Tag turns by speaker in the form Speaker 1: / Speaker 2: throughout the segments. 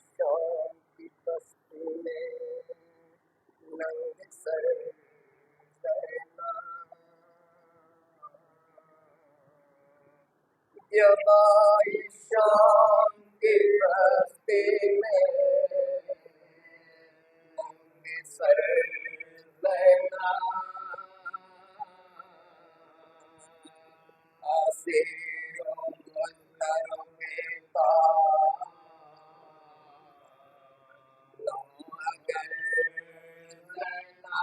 Speaker 1: شام کی بستی میں ننگ سر رہنا، جبائی شام کی بستی میں ننگ سر رہنا، آسیروں مزدروں میں اگر رہنا،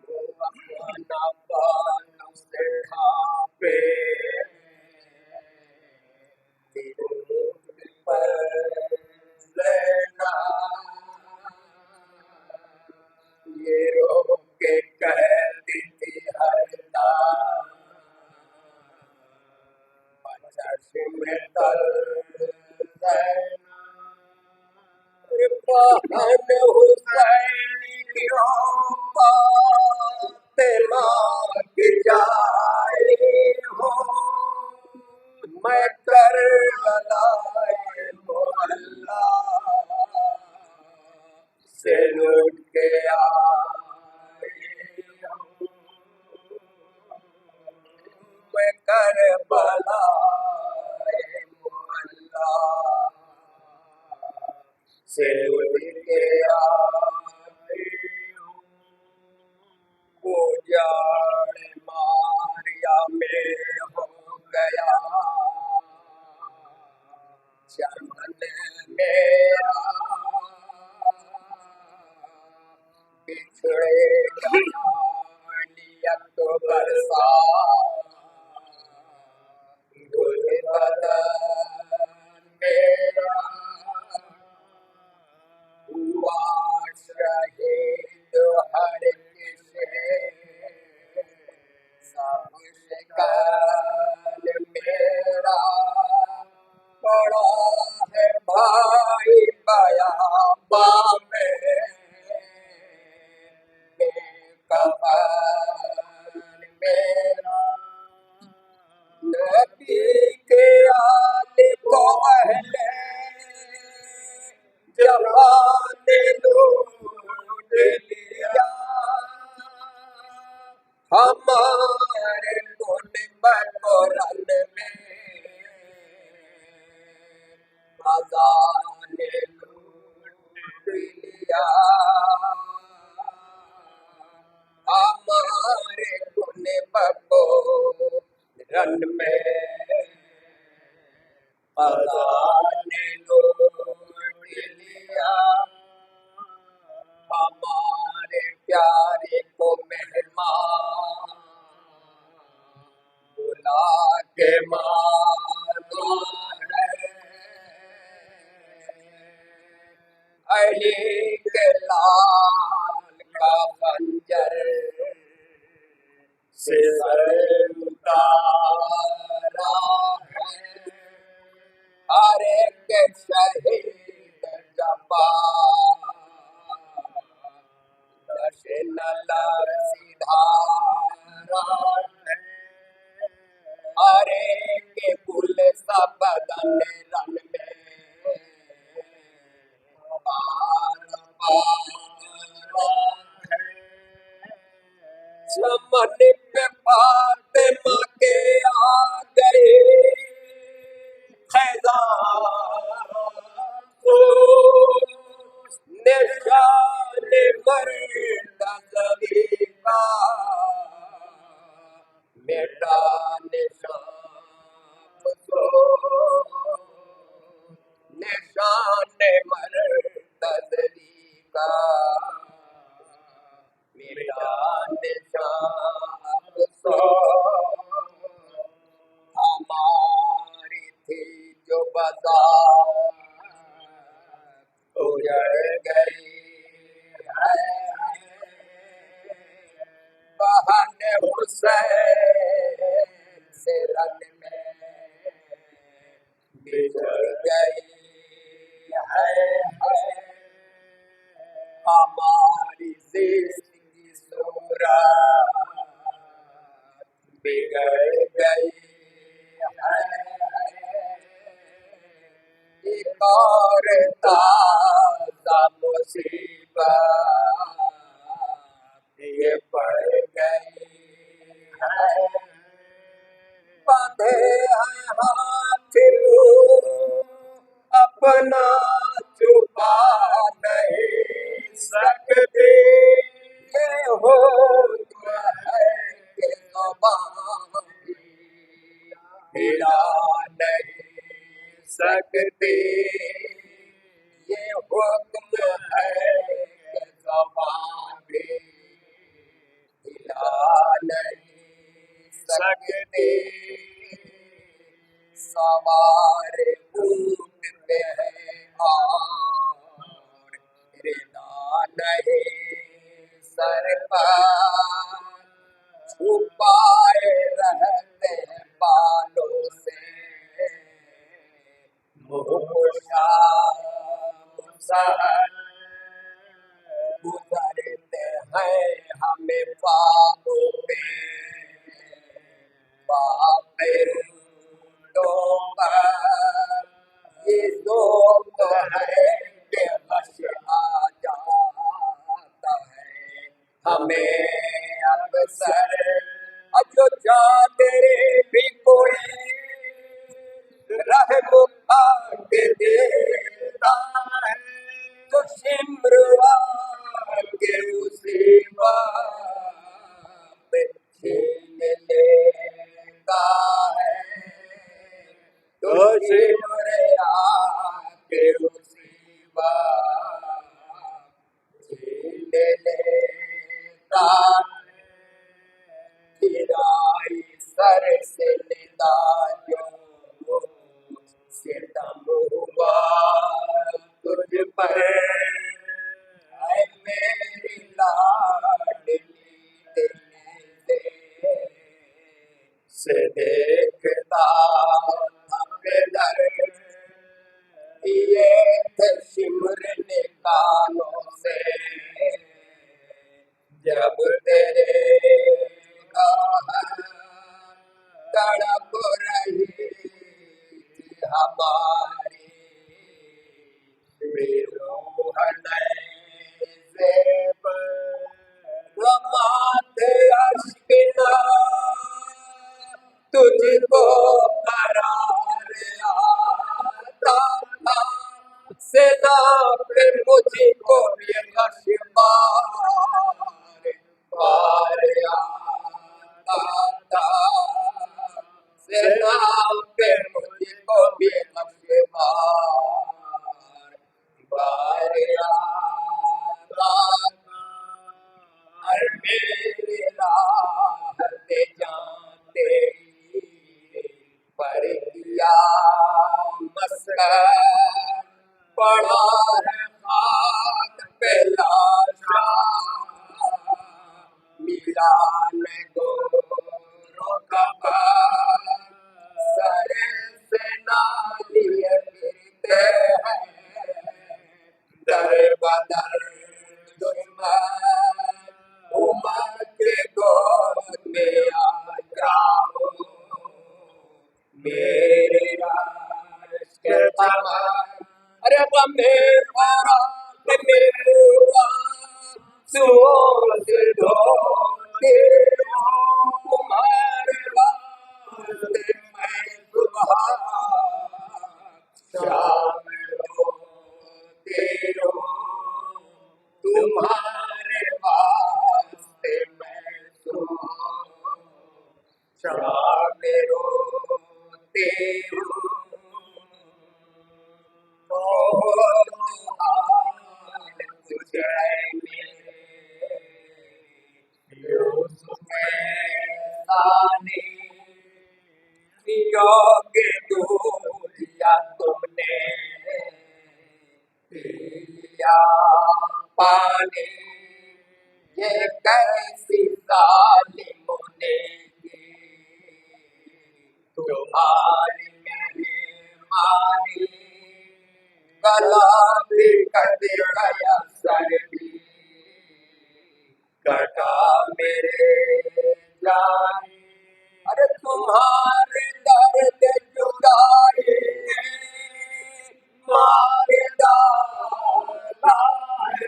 Speaker 1: وہ اپنا بالوں سے ڈھانپے دل پر رہنا، یہ رو کے کہتی تھی ہر دم چشم تر رہنا، بہن حسینیوں بات جائی ہوں، میں کربلائے معلیٰ سے لوٹ کے آئی ہوں، میں کربلائے معلیٰ سے لوٹ کے آئی ہوں، وہ جاڑ ماریا میں ہو گیا چمن میرا، بچھڑے گانیت برسا گل بدن میرا، ہوا شہید ہر کسی سب شکن میرا، پڑا ہے بھائی بیاباں میں بے کفن میرا، نبی کے آل کو اہل جوان لوٹ لیا، ہمارے گنبد قرآن میں خزاں نے لوٹ لیا، ہمارے گنبد قرآن میں خزاں نے لوٹ لیا، ہمارے پیارے کو مہمان بلا کے مارا ہے، علی کے لال کا خنجر سے سر اتارا ہے، ہر ایک شہید جبار جشن لرزیدھارا ہے، ہر ایک گل سا بدن رن میں بار بار ہے، چمن پہ فاطمہ کے آ گئے خیزاں کو، نشان مرتضوی کا میٹا نشان کو، نشان مرتضوی کا میٹا نشان کو، ہماری تھی جو بذات اجڑ گئی ہے، मुसीबत ये पड़ गई है, बांधे हैं हाथ लो अपना छुपा नहीं सकते, ये हुक्म है कि ज़बान हिला नहीं सकते, ये हुक्म है कि ज़बान भी हिला नहीं सकते, सवार ऊंट पे है और रिदा नहीं सर पर, छुपाए रहते हैं बालों से मुशार, गुजरते हैं हमें पापों पे बापे ये लोग है कि बस आ जाता है हमें अक्सर, जो जाते भी कोई राह मुकाट देता है, तो सिमरवा के उसी बात छीन लेता है, तो सिमरवा के उसी बात छीन लेता है, गिराई सर से निदा जो सितम हुआ तुझ पर, ऐ मेरी लाडली तेरे से देखता अपने दर, ये थे सिमरने कानों से जब तेरे तड़प रही हमारी बेरूह नैज़े पर, रमाते अश्किना तुझको करार आता था, सेना पे मुझको ये कश्मार पार आता था, सेना पे मुझको भी कश्मार पार आता था, हर मेरी राहत जानते पर किया मसला पड़ा है खाक पे लाशा, मिलान गोरों का सर से नालिए गिरते हैं, दर बदर दुश्मन उमर के गोद में आ जाओ, मेरे राज के तमाम, अरे गमे बारात मेरा सुओं से धोते हो, तुम्हारे वास्ते मैं सुबह शाम रोते हो, तुम्हारे वास्ते मैं सुबह शाम रोते हो, तुझे यूसुफ सानी पियोगे दूध या तुमने पी लिया पानी, ये कैसी जालिमों ने की तुम्हारी मेहमानी, गला भी कट गया सर भी कटा मेरे जानी, अरे तुम्हारे दर्द जुदाई मार डाला है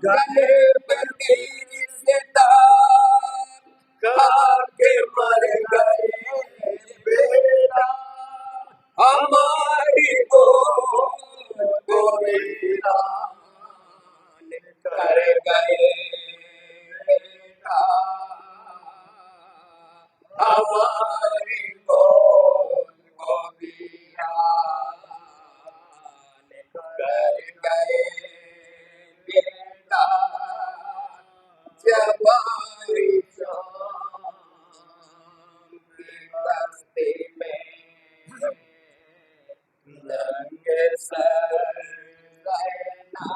Speaker 1: गले पर खा के मर गए बेटा, हमारी वीरान कर गए बेटा, हमारी वीरान कर गए बेटा, जब आई शाम की बस्ती में नंगे सर रहना।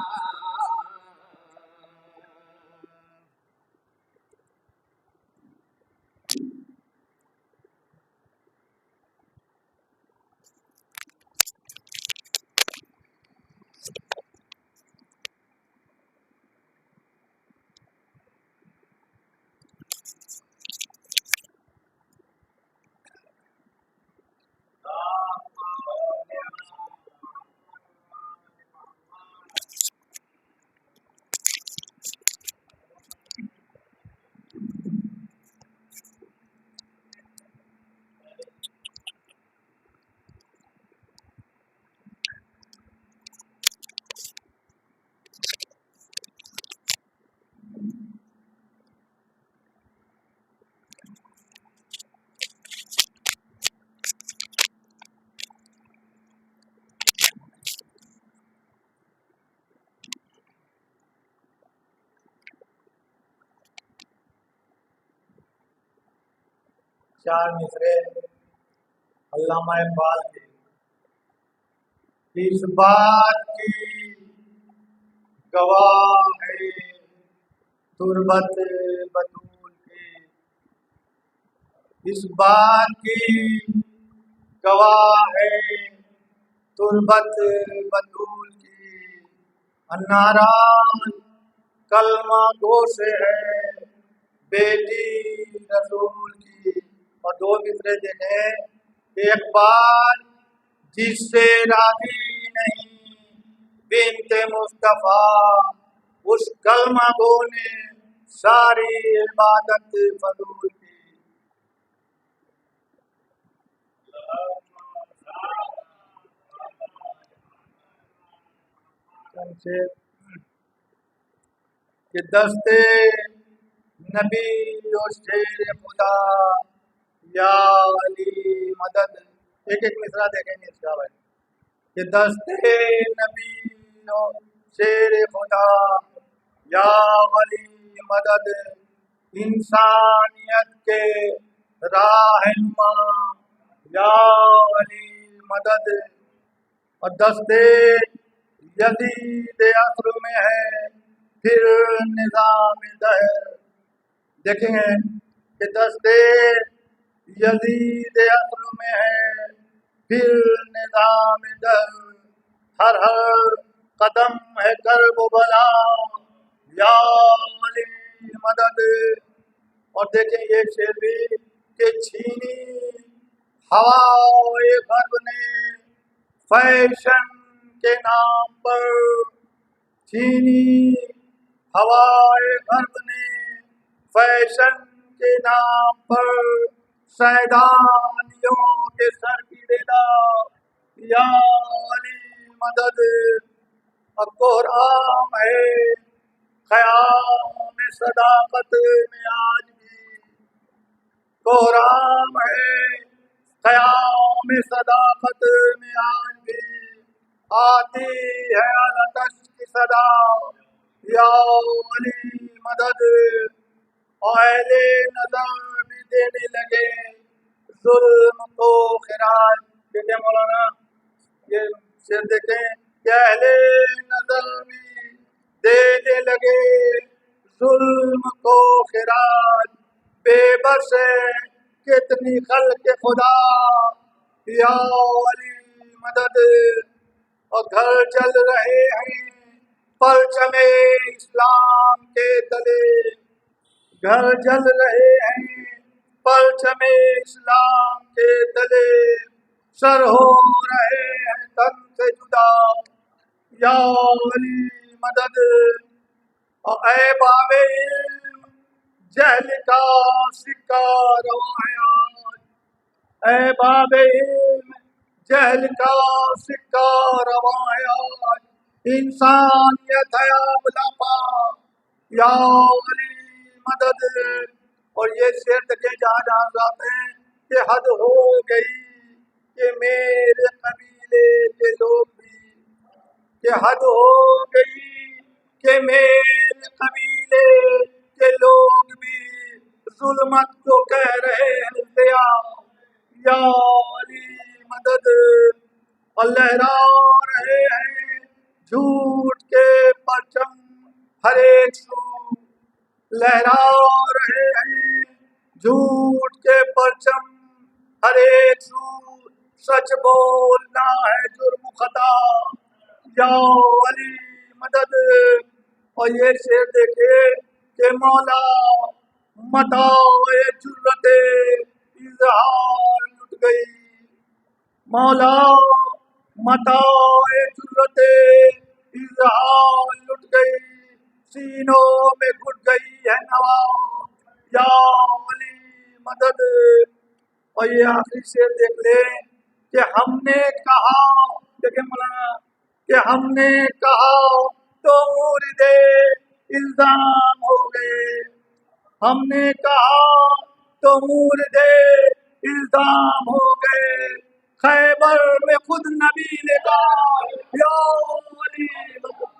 Speaker 2: चार मिसरे अल्लामा इकबाल के। इस बात की गवाह है तुरबत बतूल की, इस बात की गवाह है तुरबत बतूल की, नाराज कलमा गो से है बेटी रसूल की। और दो मिसरे देने, एक बार जिससे राजी नहीं बिनते मुस्तफा, उस कलमा गो ने सारी इबादत फजूल की। कि दस्ते नबी और शेर खुदा या अली मदद। एक एक मिसरा देखेंगे इसका भाई। कि दस्ते नबी और शेर खुदा या अली मदद, इंसानियत के राहनुमा या अली मदद। और दस्ते यजीद असर में है फिर निज़ाम दहर। देखेंगे कि दस्ते यजीद असर में है फिर निज़ाम दहर, हर कदम है कर्ब बला या अली मदद। और देखें ये शेर भी कि छीनी हवाए गर्ब ने फैशन के नाम पर, छीनी हवाए गर्ब ने फैशन के नाम पर सैदानियों के सर की रेदा या अली मदद। और कोहराम है क़याम सदाकत में आज भी, कोहराम है क़याम सदाकत में आज भी, आती है अलतश की सदा या अली मदद। अहले नजर भी देने लगे जुल्म को खिराज। देखे मौलाना ये शेर देखें कि अहले नजर भी देने लगे जुल्म को खिराज, बेबस कितनी खल्क़ खुदा या अली मदद। और घर चल रहे हैं परचमे इस्लाम के तले, घर जल रहे हैं परचमे इस्लाम के तले, सर हो रहे हैं तन से जुदा या अली मदद। اور اے باب علم جہل کا سکہ رواں ہے آج، اے باب علم جہل کا سکہ رواں ہے آج، انسانیت ہے اب لاپا یا ولی مدد۔ اور یہ شعر دیکھیں جہاں جہاں جاتے ہیں کہ حد ہو گئی کہ میرے قبیلے کے لوگ بھی، کہ حد ہو گئی کہ میرے قبیلے کے لوگ بھی ظلمت کو کہہ رہے ہیں دیا یا ولی مدد۔ اور لہرا رہے ہیں جھوٹ کے پرچم ہر ایک سو، لہرا رہے ہیں جھوٹ کے پرچم ہر ایک سو، سچ بولنا ہے جرم خطا یا ولی مدد۔ اور یہ شعر دیکھے کہ مولا متاع جرت اظہار لٹ گئی، مولا متاع جرت اظہار لٹ گئی، سینوں میں گھٹ گئی ہے نوا یا ولی مدد۔ اور یہ آخری شعر دیکھ لیں کہ ہم نے کہا، دیکھیں مولانا، کہ ہم نے کہا تو مورد الزام ہو گئے، ہم نے کہا تو مورد الزام ہو گئے، خیبر میں خود نبی نے کہا یا ولی مدد۔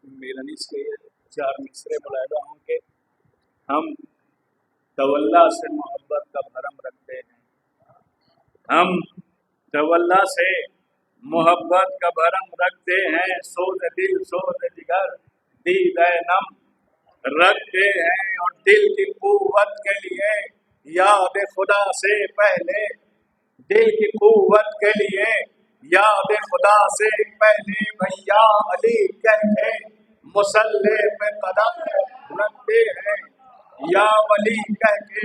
Speaker 3: میرانیس کے چار مصرے ملاحظہ ہوں کہ ہم تولا سے محبت کا بھرم رکھتے ہیں، ہم تولا سے محبت کا بھرم رکھتے ہیں، سوز دل سوز جگر دید نم رکھتے ہیں، اور دل کی قوت کے لیے یاد خدا سے پہلے، دل کی قوت کے لیے یاد خدا سے پہلے بھیا علی کہہ کے مسلح پہ قدم رکھتے ہیں، یا ولی کہہ کے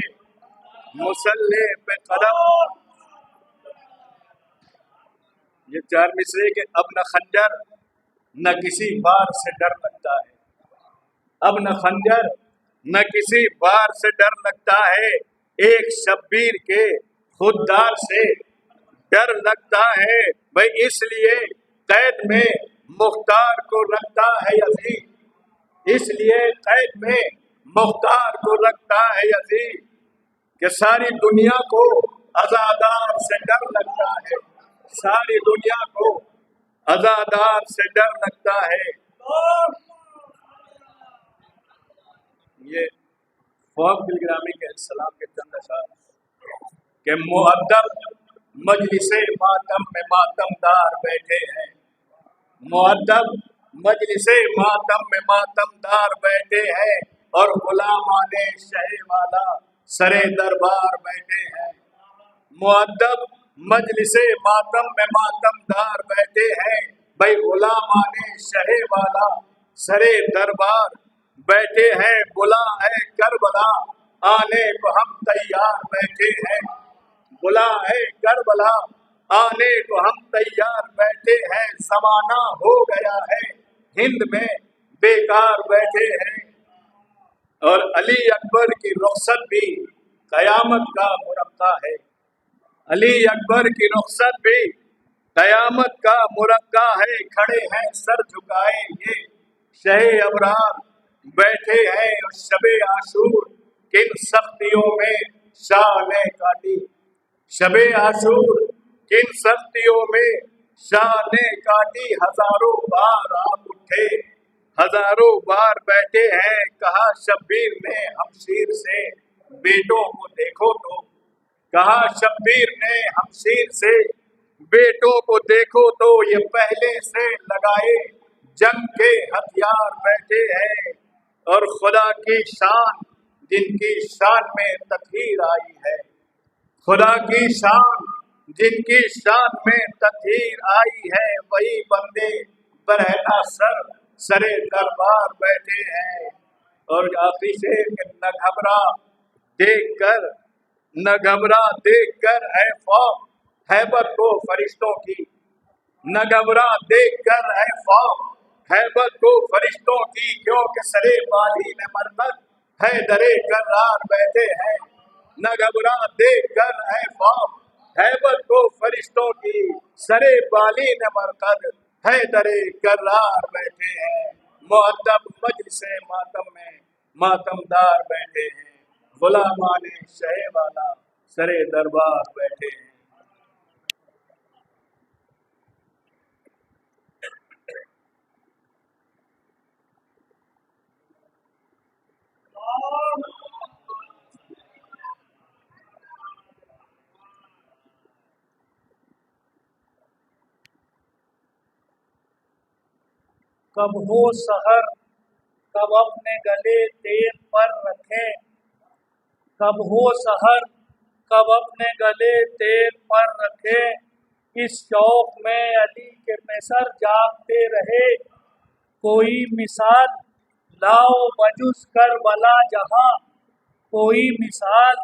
Speaker 3: مسلح پہ قدم۔ یہ چار مصرے کہ اب نہ خنجر نہ کسی بار سے ڈر لگتا ہے، اب نہ خنجر نہ کسی بار سے ڈر لگتا ہے، ایک شبیر کے خوددار سے ڈر لگتا ہے، بھائی اس لیے قید میں مختار کو رکھتا ہے یزید، اس لیے قید میں مختار کو رکھتا ہے یزید، کہ ساری دنیا کو عزادار سے ڈر لگتا ہے، ساری دنیا کو عزادار سے ڈر لگتا ہے۔ یہ فوق بالگرامی کے السلام کے چند اشعار کہ مؤدب مجلس ماتم میں ماتم دار بیٹھے ہیں، مؤدب مجلس ماتم میں ماتم دار بیٹھے ہیں، اور غلامان شہ والا سرے دربار بیٹھے ہیں، مؤدب مجلس ماتم میں ماتم دار بیٹھے ہیں، بھائی غلامان شہ والا سرے دربار بیٹھے ہیں، بلا ہے کربلا آنے کو ہم تیار بیٹھے ہیں، بلا ہے کربلا آنے کو ہم تیار بیٹھے ہیں، زمانہ ہو گیا ہے ہند میں بیکار بیٹھے ہیں، اور علی اکبر کی رخصت بھی قیامت کا مرقع ہے، علی اکبر کی رخصت بھی قیامت کا مرقع ہے، کھڑے ہیں سر جھکائے یہ شہ ابرار بیٹھے ہیں، اور شب عاشور کن سختیوں میں شاہ نے کاٹی، شب عاشور کن سختیوں میں شاہ نے کاٹی، ہزاروں بار آپ اٹھے ہزاروں بار بیٹھے ہیں، کہا شبیر نے ہمشیر سے بیٹوں کو دیکھو تو، کہا شبیر نے ہمشیر سے بیٹوں کو دیکھو تو، یہ پہلے سے لگائے जंग के हथियार बैठे हैं, और खुदा की शान जिनकी शान में तकहीर आई है, खुदा की शान जिनकी शान में तकहीर आई है, वही बंदे बरहना सर सरे दरबार बैठे हैं। और आखिरी से न घबरा देख कर, न घबरा देख कर है खौफ हैबत को फरिश्तों की, न घबरा देख कर है खौफ हैबत को फरिश्तों की, क्योंकि सरे बाली में मरकत है दरे करार बैठे हैं। न घबरा देख कर है खौफ हैबत को फरिश्तों की, सरे बाली में मरकत है दरे करार बैठे हैं। मुअद्दब मजलिसे मातम में मातमदार बैठे हैं, गुलामाने शहे वाला सरे दरबार बैठे हैं।
Speaker 2: कब हो सहर कब अपने गले तेल पर रखे, कब हो सहर कब अपने गले तेल पर रखे, इस शौक में अली के पैसर जागते रहे। कोई मिसाल लाओ बजुस कर बला जहां, कोई मिसाल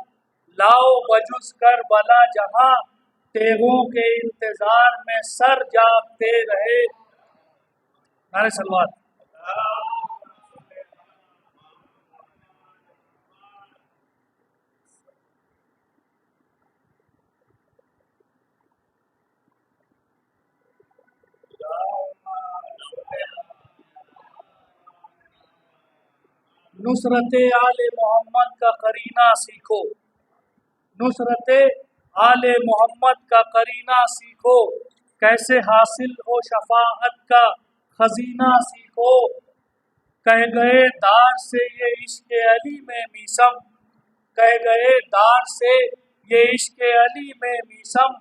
Speaker 2: लाओ बजुस कर बला जहां, तेगों के इंतजार में सर जागते रहे। नारे सलवात। नुसरत आले मोहम्मद का करीना सीखो, नुसरत आले मोहम्मद का करीना सीखो, कैसे हासिल हो शफाअत का खजीना सीखो। कह गए दार से ये इश्क अली में मीसम, कह गए दार से ये इश्क अली में मीसम,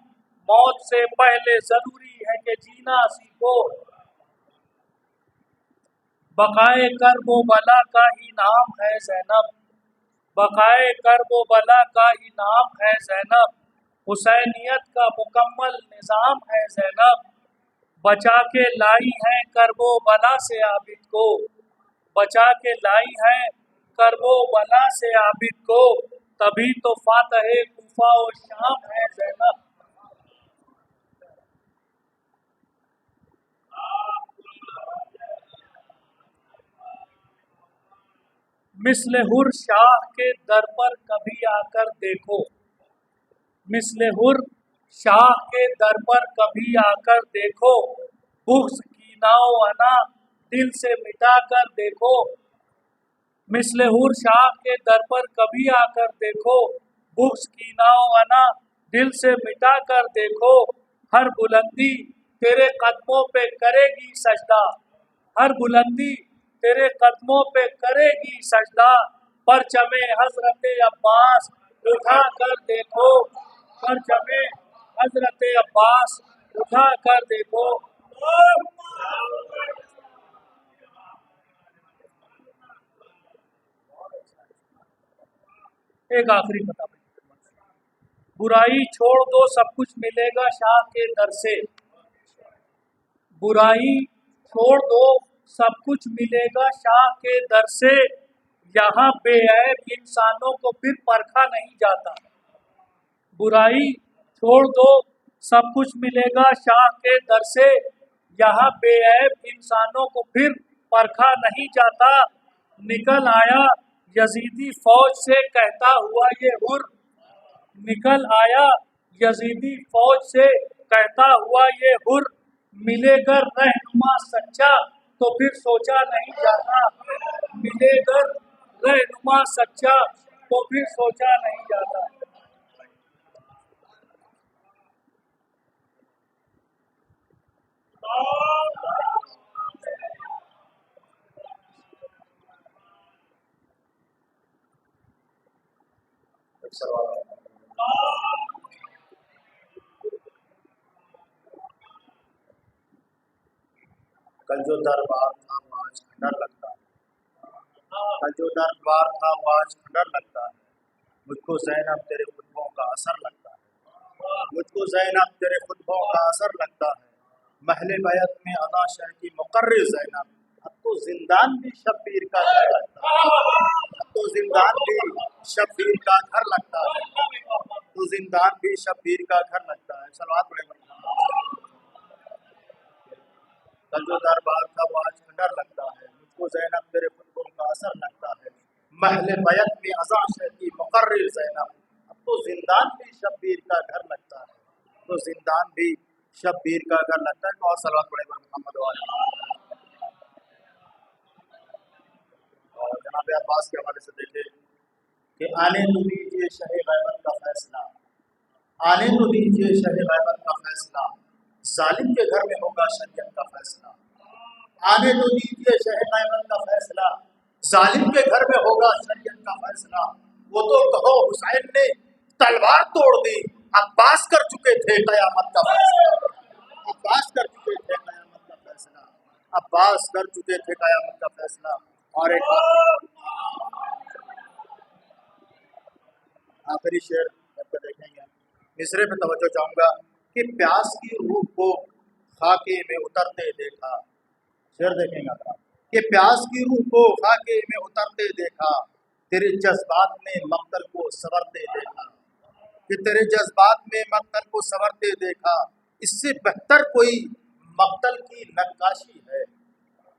Speaker 2: मौत से पहले जरूरी है कि जीना सीखो। बकाए कर्ब व बला का ही नाम है ज़ैनब, बकाए कर्ब व बला का ही नाम है ज़ैनब, हुसैनियत का मुकम्मल निज़ाम है ज़ैनब। बचा के लाई है कर्ब व बला से आबिद को, बचा के लाई है कर्ब व बला से आबिद को, तभी तो फातह कूफा व शाम है ज़ैनब। मिस्ल हुर शाह के दर पर कभी आकर देखो, मिस्ल हुर शाह के दर पर कभी आकर देखो, बुग़्ज़ कीना व अना दिल से मिटा कर देखो। मिस्ल हुर शाह के दर पर कभी आकर देखो, बुग़्ज़ कीना व अना दिल से मिटा कर देखो। हर बुलंदी तेरे कदमों पे करेगी सजदा, हर बुलंदी तेरे कदमों पे करेगी सजदा, परचमे हजरत अब्बास उठा कर देखो, परचमे हजरत अब्बास उठा कर देखो। एक आखिरी बता, बुराई छोड़ दो सब कुछ मिलेगा शाह के दर से, बुराई छोड़ दो सब कुछ मिलेगा शाह के दर से, यहाँ बेऐब इंसानों को फिर परखा नहीं जाता। बुराई छोड़ दो सब कुछ मिलेगा शाह के दर से, यहाँ बेऐब इंसानों को फिर परखा नहीं जाता। निकल आया यजीदी फौज से कहता हुआ ये हुर, निकल आया यजीदी फौज से कहता हुआ ये हुर, मिलेगर रहनुमा सच्चा तो फिर सोचा नहीं जाता, मिलेगर रहनुमा सच्चा तो फिर सोचा नहीं जाता।
Speaker 3: कल जो दरबार था वो आज खंडर लगता है। कल जो दरबार था वो आज खंडर लगता है। मुझको ज़ैनब तेरे खुतबों का असर लगता है। मुझको ज़ैनब तेरे खुतबों का असर लगता है। महले बैत में अदा शह की मुकर्रिर ज़ैनब, अब तो जिंदान भी शब्बीर का घर लगता है। अब तो जिंदान भी शब्बीर का घर लगता है। तो जिंदान भी शब्बीर का घर लगता है। सलवात पढ़े। कल जो दरबार था वो आज खंडर लगता है। मुझको ज़ैनब तेरे खुतबों का असर लगता है। महले बैत में अज़ा शह की मुकर्रिर ज़ैनब, अब तो जिंदान भी शब्बीर का घर लगता है। तो जिंदान भी शब्बीर का घर लगता है। और सलवात पढ़े मोहम्मद वाले। और जनाब अब्बास के हवाले से देखे कि आने तो दीजिए शह गैबत का फैसला, आने तो दीजिए शह गैबत का फैसला, जालिम के घर में होगा शरीयत का फैसला। आने तो दीजिए शह गैबत का फैसला, जालिम के घर में होगा शरीयत का फैसला। वो तो कहो हुसैन ने तलवार तोड़ दी, अब्बास कर चुके थे कयामत का फैसला। अब्बास कर चुके थे कयामत का फैसला। अब्बास कर चुके थे कयामत का फैसला। और एक आखिरी शेर करके देखेंगे। मिसरे पे तवज्जो चाहूँगा कि प्यास की रूह को खाके में उतरते देखा। शेर देखेंगे आप कि प्यास की रूह को खाके में उतरते देखा, तेरे जज्बात में मक्तल को संवरते देखा। कि तेरे जज्बात में मक्तल को संवरते देखा। इससे बेहतर कोई मक्तल की नक्काशी है,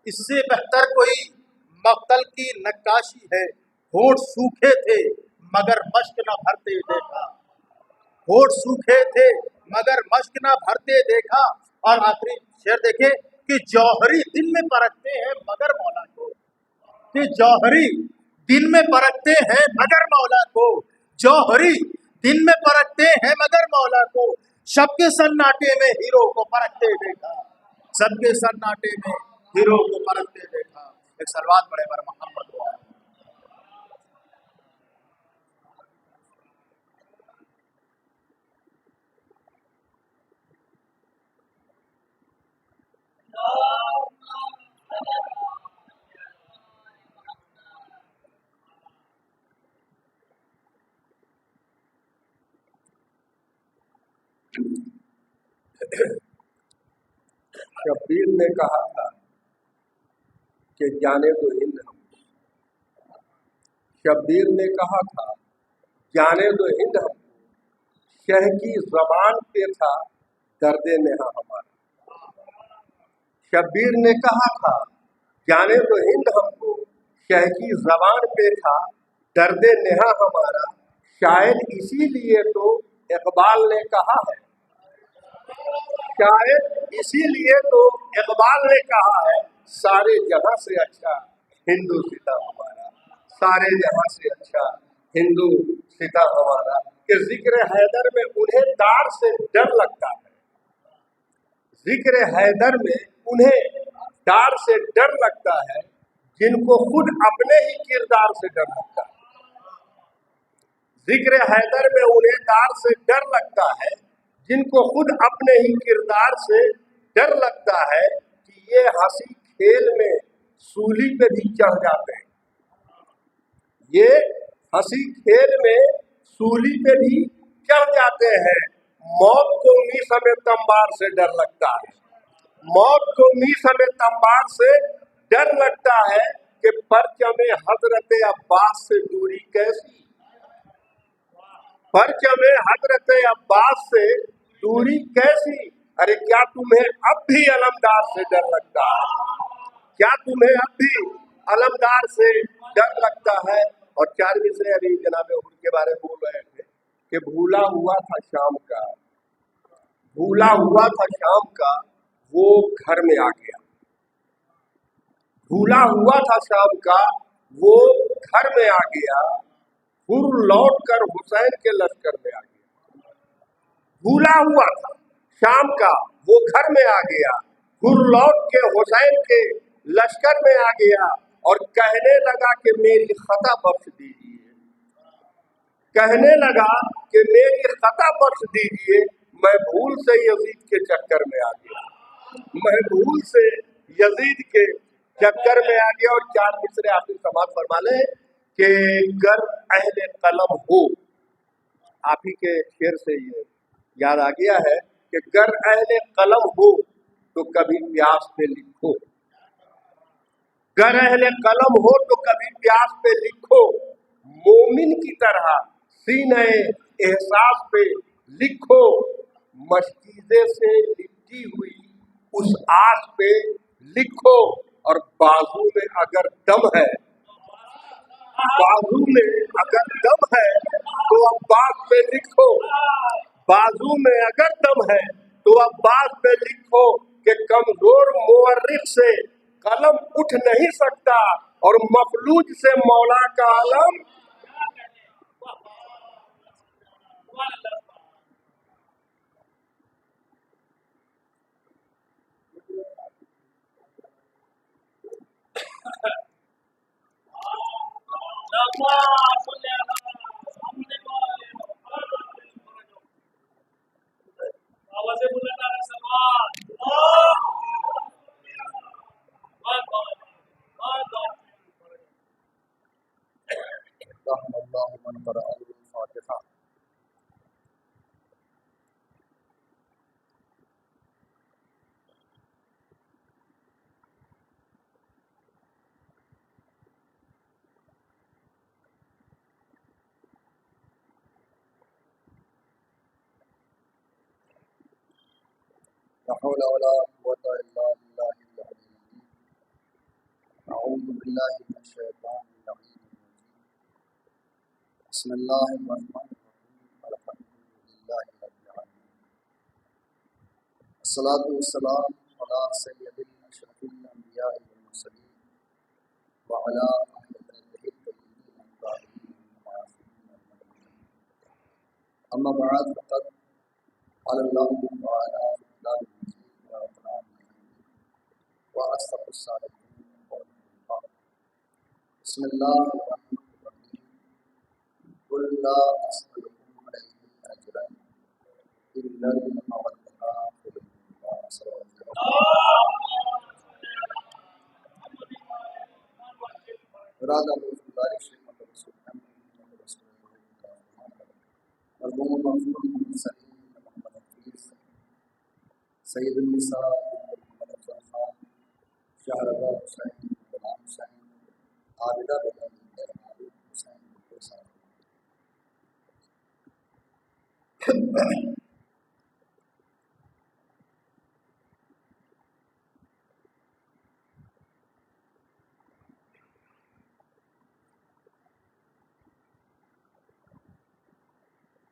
Speaker 3: इससे बेहतर कोई मक्तल की नक्काशी है। होठ सूखे थे मगर मश्क न भरते देखा। होठ सूखे थे मगर मश्क न भरते देखा। और आखिरी शेर देखे कि जौहरी दिन में परखते हैं मगर मौला को, कि जौहरी दिन में परखते हैं मगर मौला को, जौहरी दिन में परखते हैं मगर मौला को। सबके सन्नाटे में हीरो को परखते देखा, सबके सन्नाटे में हीरो को परखते देखा। एक सलवात पढ़े पर मोहम्मद वाले।
Speaker 1: शब्बीर ने कहा था कि जाने दो हिंद हमको। शब्बीर ने कहा था जाने दो हिंद हमको, शह की ज़बान पे था दर्द नेहा हमारा। शब्बीर ने कहा था जाने दो हिंद हमको, शह की ज़बान पे था दर्द नेहा हमारा। शायद इसीलिए तो इकबाल ने कहा है, शायद इसीलिए तो इकबाल ने कहा है, सारे जहां से अच्छा हिंदू सीता हमारा, सारे जहां से अच्छा हिंदू सीता हमारा। कि जिक्र हैदर में उन्हें दार से डर लगता है, जिक्र हैदर में उन्हें दार से डर लगता है, जिनको खुद अपने ही किरदार से डर लगता है। जिक्र हैदर में उन्हें दार से डर लगता है, जिनको खुद अपने ही किरदार से डर लगता है। कि ये हंसी खेल में सूली पे भी चढ़ जाते हैं, ये हंसी खेल में सूली पे भी चढ़ जाते हैं। मौत को मीस में तंबार से डर लगता है, मौत को मीस में तंबार से डर लगता है। कि परचमे हजरत अब्बास से दूरी कैसी, परचमे हजरत अब्बास से दूरी कैसी। अरे क्या तुम्हें अब भी अलमदार से डर लगता है, क्या तुम्हें अब भी अलमदार से डर लगता है। और चार मिसरे अभी जनाब हुर के बारे में बोल रहे थे कि भूला हुआ था शाम का, भूला हुआ था शाम का वो घर में आ गया, भूला हुआ था शाम का वो घर में आ गया। हुर लौट कर हुसैन के लश्कर में आ गया, भूला हुआ था शाम का वो घर में आ गया। हुर लौट के हुसैन के लश्कर में आ गया। और कहने लगा कि मेरी खता बख्श दीजिए, कहने लगा कि मेरी खता बख्श दीजिए, मैं भूल से यजीद के चक्कर में आ गया, मैं भूल से यजीद के चक्कर में आ गया और 4 मिसरे आपने समाज फरमा ले कि गर अहले कलम हो। आप ही के शेर से ये याद आ गया है कि गर अहले कलम हो तो कभी प्यास पे लिखो, गर अहले कलम हो तो कभी प्यास पे लिखो, मोमिन की तरह सीने एहसास पे लिखो, मशकीज़े से लिपटी हुई उस आस पे लिखो, और बाजू में अगर दम है, बाजू में अगर दम है तो अब्बास पे लिखो, बाजू में अगर दम है तो अब्बास पे लिखो कि कमजोर मुवर्रिख से कलम उठ नहीं सकता और मफलूज से मौला का आलम।
Speaker 2: आवाज़ें बुलंद आ सलमान
Speaker 4: لا حول ولا قوة إلا بالله العلي العظيم. أعوذ بالله من الشيطان اللعين الرجيم. بسم الله الرحمن الرحيم. الحمد لله رب العالمين. الصلاة والسلام على سيد أشرف الأنبياء والمرسلين وعلى أهل بيته الطيبين الطاهرين المعصومين المظلومين. أما بعد فقد قال الله تعالى في كتاب المجيد والقرآن الحكيم وأصدق الصادقين قولا الله. بسم الله الرحمن الرحيم. قل لا أسألكم عليه أجرا إلا المودة في القربى. صلى الله عليه وسلم. ارادہ گزارش سے مطلب رسول محمد رسول مرحوم مغفور محمد سلیم محمد حفیظ سید النساء محمد افضل خان شہرزاد حسین غلام حسین عابدہ بیگم معروف حسین کے ساتھ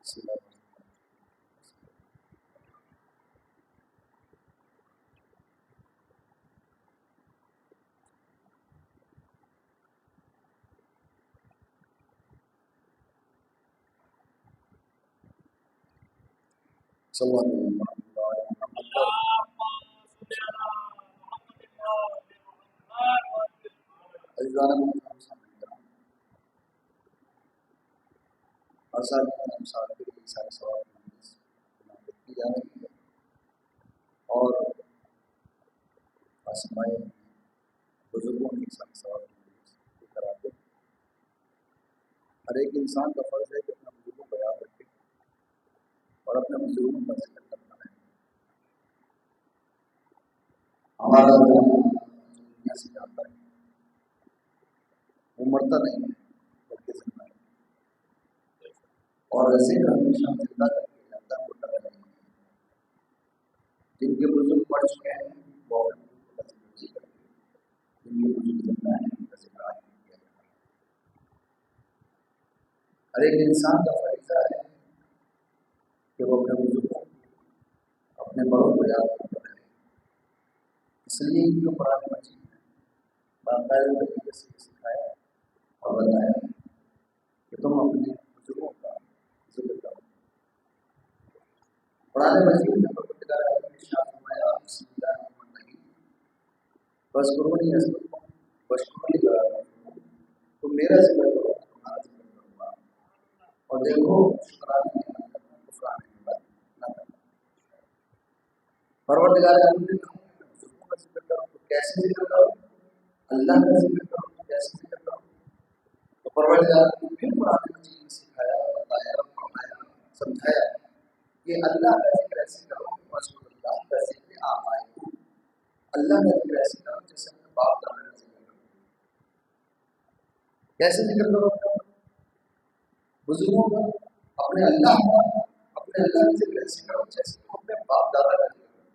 Speaker 4: بسم اللہ الرحمن صلی اللہ علیہ وسلم. عزیزان محترم سامعین کرام، ہر سال مسافر کی سارے سوال کی جا رہی ہے اور آسمائے بزرگوں کی سارے سوال کراتے ہیں. ہر ایک انسان کا فرض ہے کہ اپنا بزرگوں کو یاد رکھے اور اپنے بزرگوں کا ذکر کرنا ہے. ہمارا دنیا سے جاتا ہے، وہ مرتا نہیں ہے بلکہ زندہ ہے، اور ایسے ہی ہمیشہ زندہ کر کے جاتا ہے. وہ ڈر نہیں ہے. جن کے بزرگ پڑ چکے ہیں وہ اپنے بزرگوں کا ذکر نہیں کرتے، جن کے بزرگ زندہ ہیں ان کا ذکر آج نہیں کیا جاتا. ہر ایک انسان کا فریضہ ہے کہ وہ اپنے بزرگوں اپنے بڑوں کو یاد کرتا رہے. اس لیے ان کو قرآن مجید میں باقاعدہ طریقے سے سکھایا اور بتایا کہ تم اپنے بزرگوں کا ذکر کرو. قرآن مجید میں پروردگار عالم نے ارشاد فرمایا بسم اللہ الرحمن الرحیم واذکرونی اذکرکم واشکروا لی تم میرا ذکر کرو تمہارا ذکر کروں گا اور دیکھو شکرانے نہ کرنا کفرانے نہ کرنا. پروردگار عالم نے کہا کہ بزرگوں کا ذکر کرو تو कैसे जिक्र करो? अल्लाह का जिक्र करो। कैसे जिक्र करो? तो परवरदिगार ने फिर कुरान मजीद में सिखाया, बताया, पढ़ाया, समझाया कि अल्लाह का जिक्र ऐसे करो, रसूलुल्लाह का जिक्र आप आए। अल्लाह का जिक्र ऐसे करो जैसे अपने बाप दादा का जिक्र करो। कैसे जिक्र करो? बुजुर्गों का, अपने अल्लाह का जिक्र ऐसे करो जैसे तुम अपने बाप दादा का जिक्र करो।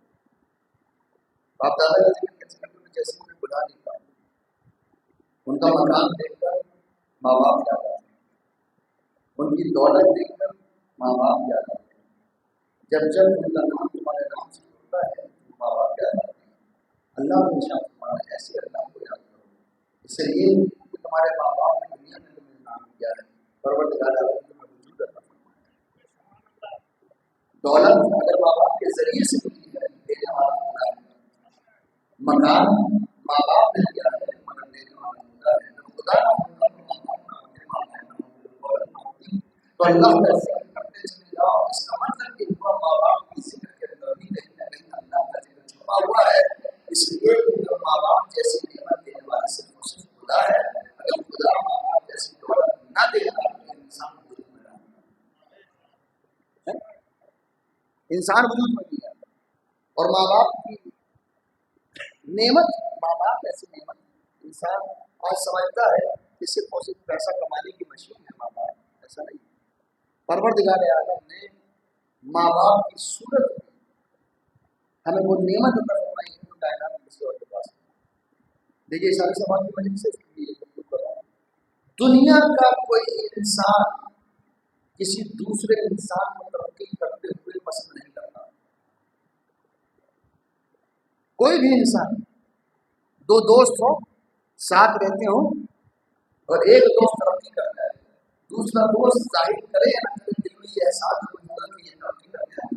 Speaker 4: बाप दादा का जिक्र कैसे करो? जैसे उन्हें बुला नहीं पाए, उनका मकान देखकर माँ बाप याद आते, उनकी दौलत देखकर माँ बाप याद आते, जब जब उनका नाम तुम्हारे नाम से जुड़ता है तो माँ बाप याद आते हैं। अल्लाह हमेशा तुम्हारा ऐसे अल्लाह को याद करो, इसलिए कि तुम्हारे माँ बाप ने दुनिया में तुम्हें नाम दिया है, परवरदिगार आलम तुम्हें वजूद अता फरमाया है। दौलत अगर माँ बाप के जरिए से मिली है, देने वाला खुदा है। मकान माँ बाप ने दिया है, मगर देने वाला खुदा है। तो खुदा ना होता तो माँ बाप ना होते, माँ बहन ना होते, दौलत ना होती। तो अल्लाह का जिक्र करते चले जाओ, इसका मतलब कि माँ बाप की जिक्र के अंदर भी कहीं ना कहीं अल्लाह का जिक्र छुपा हुआ है। इसलिए माँ बाप जैसी नेमत देने वाला सिर्फ खुदा है। अगर खुदा माँ बाप जैसी दौलत ना देगा तो इंसान वजूद में आता है, इंसान वजूद में नहीं आता। और माँ बाप की नेमत, माँ बाप ऐसी नेमत इंसान आज समझता है कि सिर्फ और सिर्फ पैसा कमाने की मशीन है माँ बाप, ऐसा नहीं। परवरदिगार आलम ने माँ बाप की सूरत में हमें वो नेमत अता फरमाई है कायनात में किसी और के पास। देखिए सारे समाज की वजह से दुनिया का कोई इंसान किसी दूसरे इंसान को तरक्की करते हुए पसंद नहीं करता। कोई भी इंसान, दो दोस्त हो, साथ रहते हो और एक दोस्त तरक्की करता है, दूसरा दोस्त जाहिर करे या ना करे, दिल में ये एहसास होगा कि ये तरक्की कर रहा है।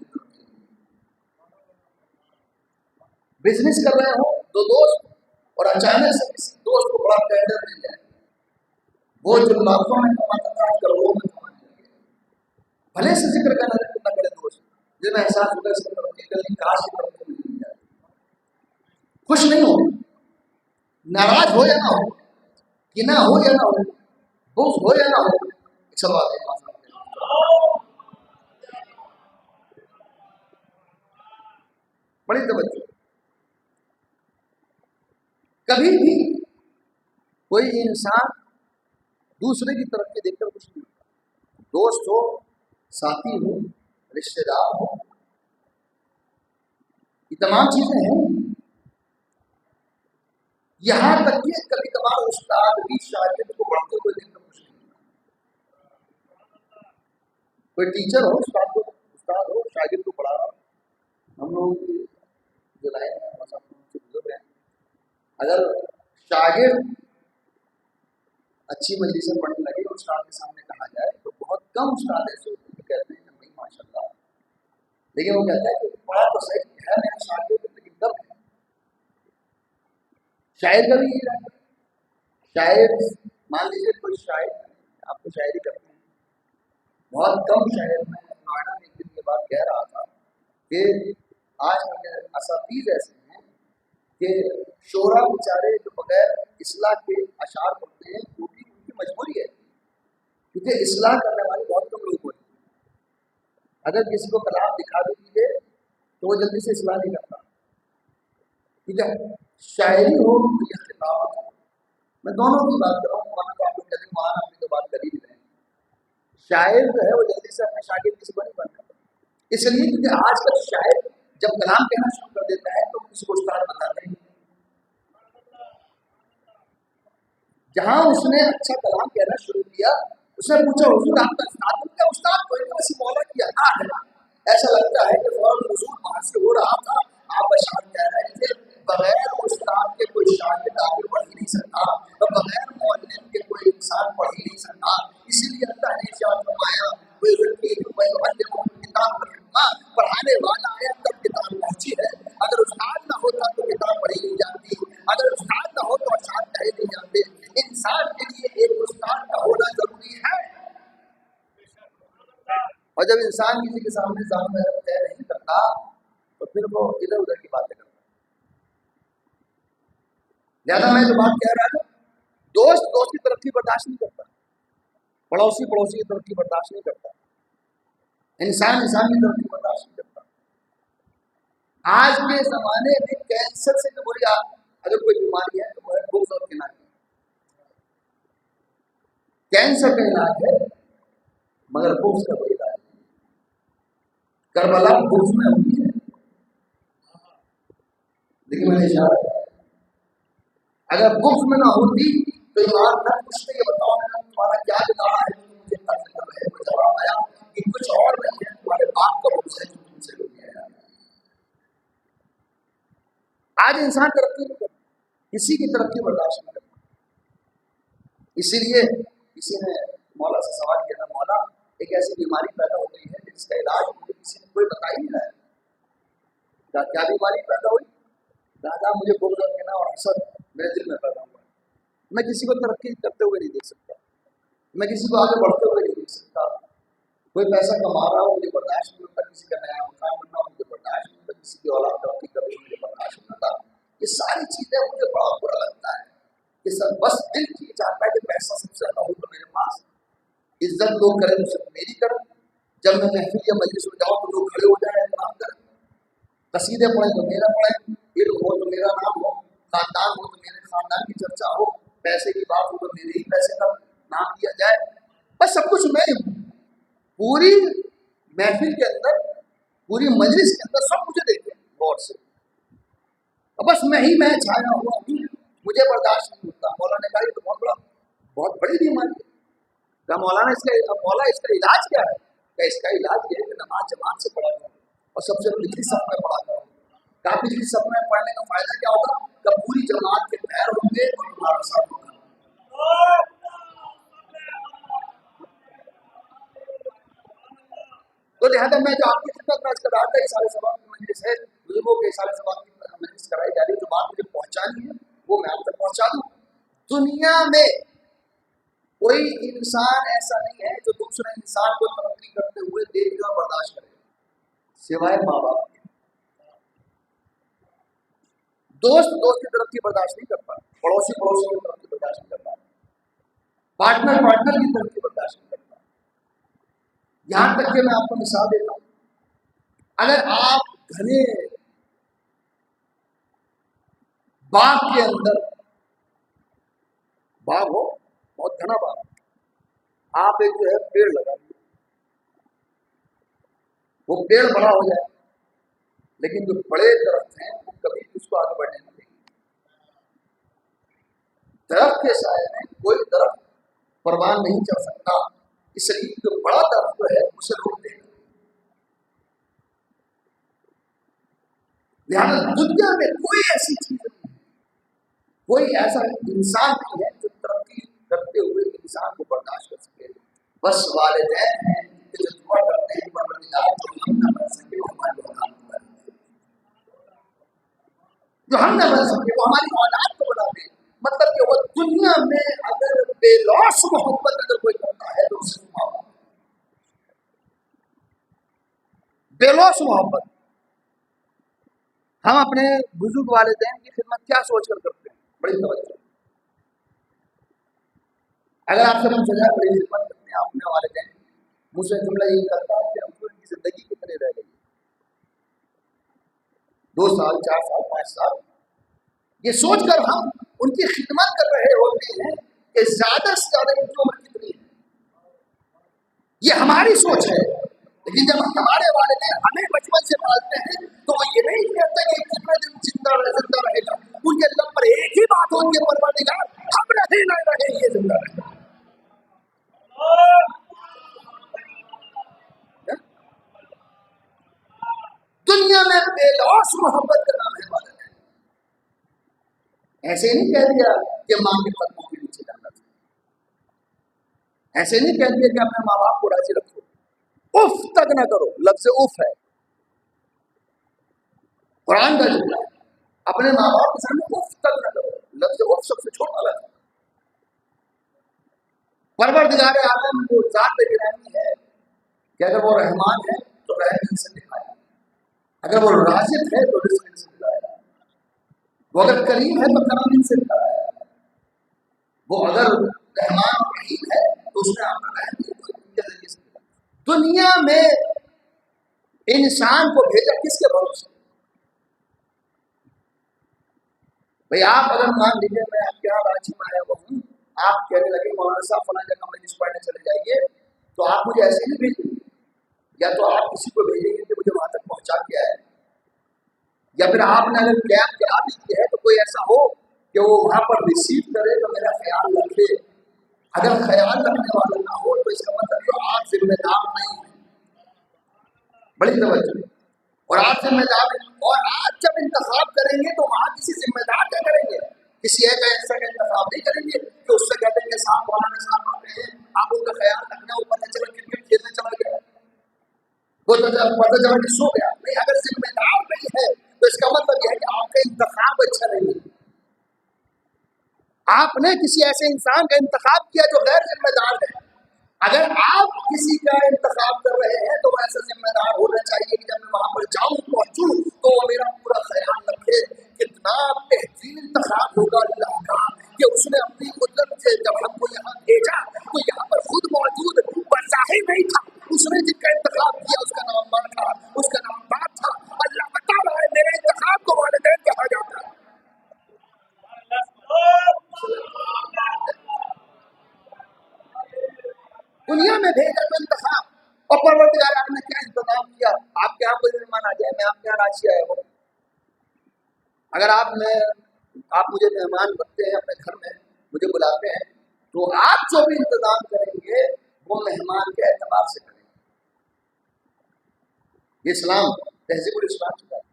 Speaker 4: बिजनेस कर रहे हो दो दोस्त और अचानक से किसी दोस्त को बड़ा टेंडर मिल जाए, वो जो लाखों में कमाता था करोड़ों में कमाने लगे। भले से जिक्र करना न करे दोस्त, जिन्हें एहसास होगा इसकी तरक्की करनी, काश की तरक्की मिल जाए। खुश नहीं हो, नाराज हो या ना हो, किना हो या ना हो, बुग़्ज़ हो या ना हो, एक सवाल है। बड़ी तवज्जो। कभी भी कोई इंसान दूसरे की तरक्की देखकर कुछ नहीं होता। दोस्त हो, साथी हो, रिश्तेदार हो, ये तमाम चीजें हैं। यहां तक कि कभी कभार उस्ताद भी शागिर्द को पढ़ते हुए देखकर कुछ नहीं होता। कोई टीचर हो, उस्ताद हो शागिर्द को पढ़ा रहा हो। हम लोग जो लाइन है से गुजर रहे हैं, अगर शागिर्द अच्छी मजलिस से पढ़ने लगे और उस्ताद के सामने कहा जाए तो बहुत कम उस्ताद ऐसे होते हैं कहते हैं भाई माशाल्लाह, लेकिन वो कहता है कि पढ़ा तो सही है मेरा शागिर्द, लेकिन कब है। शायर का भी यही रहता है। शायर, मान लीजिए कोई शायर आपको शायरी करते हैं, बहुत कम शायर, मैं नोएडा में एक दिन के बाद कह रहा था कि आज के असातीज़ ऐसे हैं कि शोरा बेचारे जो बगैर इस्लाह के अशार पढ़ते हैं, वो भी उनकी मजबूरी है, क्योंकि इस्लाह करने वाले बहुत कम लोग होते हैं। अगर किसी को कलाम दिखा भी दीजिए तो वो जल्दी से इस्लाह नहीं करता। ठीक है, शायरी हो या खिताबत हो, मैं दोनों की बात कर रहा हूँ। वहाँ तो आप लोग कहते हैं वहाँ अपनी तो बात कर ही रहे हैं। शायर जो है वो जल्दी से अपने शागिर्द किसी को नहीं बनता, इसलिए क्योंकि आजकल शायर जब कलाम कहना शुरू कर देता है तो किसी को उस्ताद बताते हैं। जहाँ उसने अच्छा कलाम कहना शुरू किया, उसने पूछा हुजूर आपका उस्ताद? क्या उस्ताद कोई नहीं, वैसे मौला की अता है। ऐसा लगता है कि फौरन हुजूर वहाँ से हो रहा था, आप अशार कह रहे थे। बगैर उस्ताद के कोई शागिर्द आगे बढ़ ही नहीं सकता, और बगैर मुअल्लिम के कोई इंसान पढ़ ही नहीं सकता। इसीलिए अल्लाह ने इरशाद फरमाया, पढ़ाने वाला आया तब किताब पहुंची है। अगर उस्ताद ना होता तो किताब पढ़ी नहीं जाती, अगर उस्ताद ना हो तो अशार कहे नहीं जाते। इंसान के लिए एक उस्ताद का होना जरूरी है। और जब इंसान किसी के सामने सामने तय नहीं करता तो फिर वो इधर उधर की बातें करता है। لہذا میں جو بات کہہ رہا ہوں، دوست دوست کی ترقی برداشت نہیں کرتا، پڑوسی پڑوسی کی ترقی برداشت نہیں کرتا، انسان انسان کی ترقی برداشت نہیں کرتا۔ آج کے زمانے میں کینسر سے جو بری اگر کوئی بیماری ہے تو وہ ہے بغض اور کنایہ۔ کینسر کا علاج ہے مگر بغض کا کوئی علاج نہیں۔ کربلا بغض میں ہوئی ہے، لیکن میں نے اشارہ کیا اگر بغض میں نہ ہوتی تو ایمان نہ پوچھتے یہ بتاؤ تمہارا کیا بگاڑا ہے مجھے قتل کر رہے ہو، جواب آیا کہ کچھ اور نہیں ہے، تمہارے باپ کا بغض ہے جو تم سے ہو گیا ہے۔ آج انسان ترقی نہیں کرتا، کسی کی ترقی برداشت نہیں کرتا۔ اسی لیے کسی نے مولا سے سوال کیا تھا، مولا ایک ایسی بیماری پیدا ہو گئی ہے جس کا علاج مجھے کسی نے کوئی بتا ہی نہیں رہا ہے، کیا بیماری پیدا ہوئی؟ دادا مجھے بغض اور کینہ اور حسد میرے دل میں پیدا ہوا ہے، میں کسی کو ترقی کرتے ہوئے نہیں دیکھ سکتا، میں کسی کو آگے بڑھتے ہوئے نہیں دیکھ سکتا، کوئی پیسہ کما رہا ہو مجھے برداشت نہیں ہوتا، کسی کا نیا مکان بننا ہو مجھے برداشت نہیں ہوتا، کسی کی اولاد ترقی کر رہی ہو مجھے برداشت نہیں ہوتا۔ یہ ساری چیزیں مجھے بڑا برا لگتا ہے کہ سب بس دل یہ چاہتا ہے کہ پیسہ سب سے زیادہ ہو تو میرے پاس، عزت لوگ کریں تو صرف میری کریں، جب میں محفل یا مجلس میں جاؤں تو لوگ کھڑے ہو جائیں احترام کریں، قصیدے پڑھیں تو میرا پڑھیں، علم ہو تو میرا نام ہو، خاندان ہو تو میرے خاندان کی چرچا ہو، پیسے کی بات ہو تو میرے ہی پیسے کا نام دیا جائے، بس سب کچھ میں ہوں، پوری محفل کے اندر پوری مجلس کے اندر سب مجھے دیکھیں غور سے، بس میں ہی میں چھایا ہوا ہوں، مجھے برداشت نہیں ہوتا۔ مولانا نے کہا یہ تو بہت بڑی بیماری ہے، کہا مولانا مولا اس کا علاج کیا ہے؟ کہ اس کا علاج یہ ہے کہ نماز جماعت سے پڑھا کرو اور سب سے پچھلی صف میں پڑھا کرو۔ کہا پچھلی صف میں پڑھنے کا فائدہ کیا ہوگا؟ کہ پوری جماعت کے پیر ہوں گے اور تمہارا ساتھ ہوگا۔ تو لہٰذا میں جو آپ کی خدمت میں کر رہا تھا، اس سارے سوال کی مجلس ہے، بزرگوں کے سارے سوال کی مجلس کرائی جا رہی ہے، جو بات مجھے پہنچانی ہے وہ میں آپ تک پہنچا دوں۔ دنیا میں کوئی انسان ایسا نہیں ہے جو دوسرے انسان کو ترقی کرتے ہوئے دیکھ کر برداشت کرے سوائے ماں باپ کے۔ دوست دوست کی ترقی برداشت نہیں کرتا، پڑوسی پڑوسی کی ترقی برداشت نہیں کرتا، پارٹنر پارٹنر کی ترقی برداشت نہیں کرتا۔ یہاں تک کہ میں آپ کو مثال دیتا ہوں، اگر آپ گھنے باغ کے اندر، باغ ہو بہت گھنا باغ، آپ ایک جو ہے پیڑ لگا دیے، وہ پیڑ بڑا ہو جائے لیکن جو بڑے درخت ہیں وہ کبھی اس کو آگے بڑھنے نہیں دیں گے۔ درخت کے سائے میں کوئی درخت پروان نہیں چڑھ سکتا، اس لیے جو بڑا درخت جو ہے اسے روک دے گا۔ لہٰذا دنیا میں کوئی ایسی چیز نہیں ہے، کوئی ایسا انسان نہیں ہے جو ترقی کرتے ہوئے انسان کو برداشت کر سکے۔ بس والدین ہیں کہ جو دعا کرتے ہیں پروردگار جو ہم نہ بن سکے وہ ہماری اولاد کو بنا دے، جو ہم نہ بن سکے وہ ہماری اولاد کو بنا دے۔ مطلب کہ وہ دنیا میں اگر بے لوث محبت اگر کوئی کرتا ہے تو اسے ماں باپ، بے لوث محبت۔ ہم اپنے بزرگ والدین کی خدمت کیا سوچ کر کرتے ہیں؟ بڑی توجہ۔ اگر آپ سے پوچھا جائے بڑی خدمت کرتے ہیں اپنے والدین، مجھ سے جملہ یہ کرتا ہے کہ ہم کو ان کی زندگی کتنے رہ گئی، 2 سال 4 سال 5 سال، یہ سوچ کر ہم ان کی خدمت کر رہے ہوتے ہیں کہ زیادہ سے زیادہ ان کی عمر کتنی ہے، یہ ہماری سوچ ہے۔ لیکن جب ہمارے والدین ہمیں بچپن سے پالتے ہیں تو وہ یہ نہیں کہتے کہ کتنے دن زندہ رہے گا، ان کے دل پر ایک ہی بات ہوتی ہے پروردگار ہم رہے نہ رہے یہ زندہ رہے۔ دنیا میں بے لوث محبت کا نام ہے والدین۔ ایسے نہیں کہہ دیا کہ ماں کے قدموں کے نیچے جانا چاہیے، ایسے نہیں کہہ دیا کہ اپنے ماں باپ کو راضی رکھو، اف تک نہ کرو، لفظ اف ہے قرآن کا جملہ ہے، اپنے ماں باپ کے سامنے اف تک نہ کرو، لفظ اف سب سے چھوٹا لفظ ہے۔ پروردگار عالم وہ ذات گرامی ہے کہ اگر وہ رحمان ہے تو رحم سے دکھائے، اگر وہ رازق ہے تو رزق سے دلائے، وہ اگر کریم ہے تو کرم ان سے کر رہا ہے، وہ اگر رحمان رحیم ہے تو اس نے آپ کا رحم کے ذریعے سے کیا۔ دنیا میں انسان کو بھیجا کس کے بھروسے؟ بھئی آپ اگر مان لیجیے میں آپ کے یہاں راجی میں آیا ہوا ہوں، آپ کہنے لگے مولانا صاحب فلاں جگہ مجلس پڑھنے چلے جائیے، تو آپ مجھے ایسے نہیں بھیجیں گے، یا تو آپ کسی کو بھیجیں گے کہ مجھے وہاں تک پہنچا کے آئے، یا پھر آپ نے اگر کیب کرا بھی کی ہے تو کوئی ایسا ہو کہ وہ وہاں پر ریسیو کرے تو میرا خیال رکھے۔ اگر خیال رکھنے والا نہ ہو تو اس کا مطلب کہ آپ ذمہ دار نہیں ہیں۔ بڑی توجہ، اور آپ ذمہ دار ہیں، اور آپ جب انتخاب کریں گے تو وہاں کسی ذمہ دار کا کریں گے، کسی ایک ایسا کا انتخاب نہیں کریں گے کہ اس سے کہتے ہیں کہ صاحب مولانا صاحب آ رہے ہیں، آپ ان کا خیال رکھنا، وہ پتہ چلا کرکٹ کھیلنے چلا گیا، وہ پتہ چلا کہ سو گیا۔ نہیں، اگر ذمہ دار نہیں ہے تو اس کا مطلب یہ ہے کہ آپ کا انتخاب اچھا نہیں ہے۔ آپ نے کسی ایسے انسان کا انتخاب کیا جو غیر ذمہ دار ہے۔ اگر آپ کسی کا انتخاب کر رہے ہیں تو وہ ایسا ذمہ دار ہونا چاہیے کہ جب میں وہاں پر جاؤں پہنچوں تو وہ میرا پورا خیال رکھے۔ کتنا بہترین انتخاب ہوگا اللہ کا کہ اس نے اپنی قدرت سے جب ہم کو یہاں بھیجا تو یہاں پر خود موجود بظاہر نہیں تھا، اس نے جن کا انتخاب کیا اس کا نام ماں تھا، اس کا نام باپ تھا۔ اللہ بتا رہا ہے میرے انتخاب کو والدین کہا جاتا ہے۔ دنیا میں بھیجا تو انتخاب، اور پروردگار آپ نے کیا انتظام کیا؟ آپ کے یہاں کوئی مہمان آ جائے، میں آپ کے یہاں راضی آیا ہوں، اگر آپ مجھے مہمان رکھتے ہیں اپنے گھر میں، مجھے بلاتے ہیں، تو آپ جو بھی انتظام کریں گے وہ مہمان کے اعتبار سے کریں گے۔ یہ اسلام تہذیب الاسلام کا ہے۔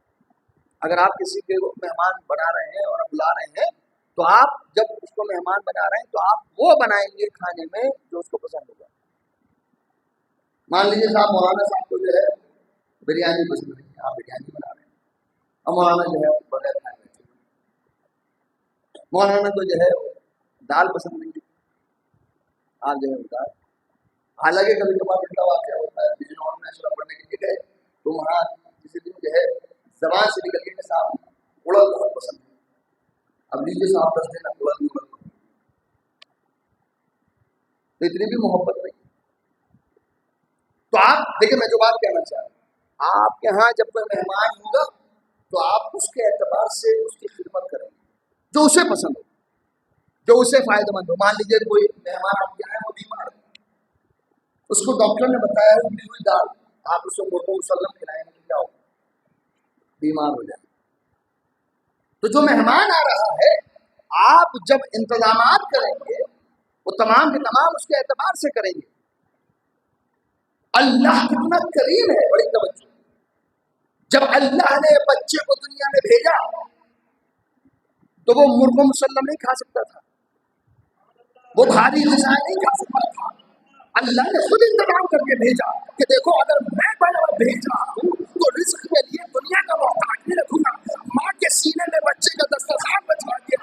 Speaker 4: اگر آپ کسی کے مہمان بنا رہے ہیں اور بلا رہے ہیں تو آپ جب اس کو مہمان بنا رہے ہیں تو آپ وہ بنائیں گے کھانے میں جو اس کو پسند ہوگا۔ مان لیجیے صاحب مولانا صاحب کو جو ہے بریانی پسند نہیں ہے، آپ بریانی بنا رہے ہیں، اور مولانا جو ہے بغیر کھائے بیٹھے، مولانا کو جو ہے دال پسند نہیں ہے، آپ جو ہے دال، حالانکہ کبھی کبھار الٹا واقعہ ہوتا ہے، کسی اور میں سورہ پڑھنے کے لیے گئے تو وہاں کسی دن جو ہے زبان سے نکل کے صاحب اڑد بہت پسند ہے، اب لیجیے صاحب 10 دن اڑد نہیں بنتا، تو اتنی بھی محبت نہیں۔ تو آپ دیکھیں میں جو بات کہنا چاہ رہا ہوں، آپ کے ہاں جب کوئی مہمان ہوگا تو آپ اس کے اعتبار سے اس کی خدمت کریں گے جو اسے پسند ہو، جو اسے فائدہ مند ہو۔ مان لیجیے کوئی مہمان آپ کے یہاں ہے، وہ بیمار ہے، اس کو ڈاکٹر نے بتایا ہے ابلی ہوئی دال، آپ اس کو مرغ مسلم کھلائیں گے تو کیا ہوگا؟ بیمار ہو جائے۔ تو جو مہمان آ رہا ہے آپ جب انتظامات کریں گے وہ تمام کے تمام اس کے اعتبار سے کریں گے۔ اللہ کتنا کریم ہے، بڑی توجہ، جب اللہ نے بچے کو دنیا میں بھیجا تو وہ مرغ مسلم نہیں کھا سکتا تھا، وہ بھاری غذائیں نہیں کھا سکتا تھا، اللہ نے خود انتظام کر کے بھیجا کہ دیکھو اگر میں بڑا بھیج رہا ہوں تو رزق کے لیے دنیا کا محتاج نہیں رکھوں گا۔ ماں کے سینے میں بچے کا دسترخوان بچا دیا،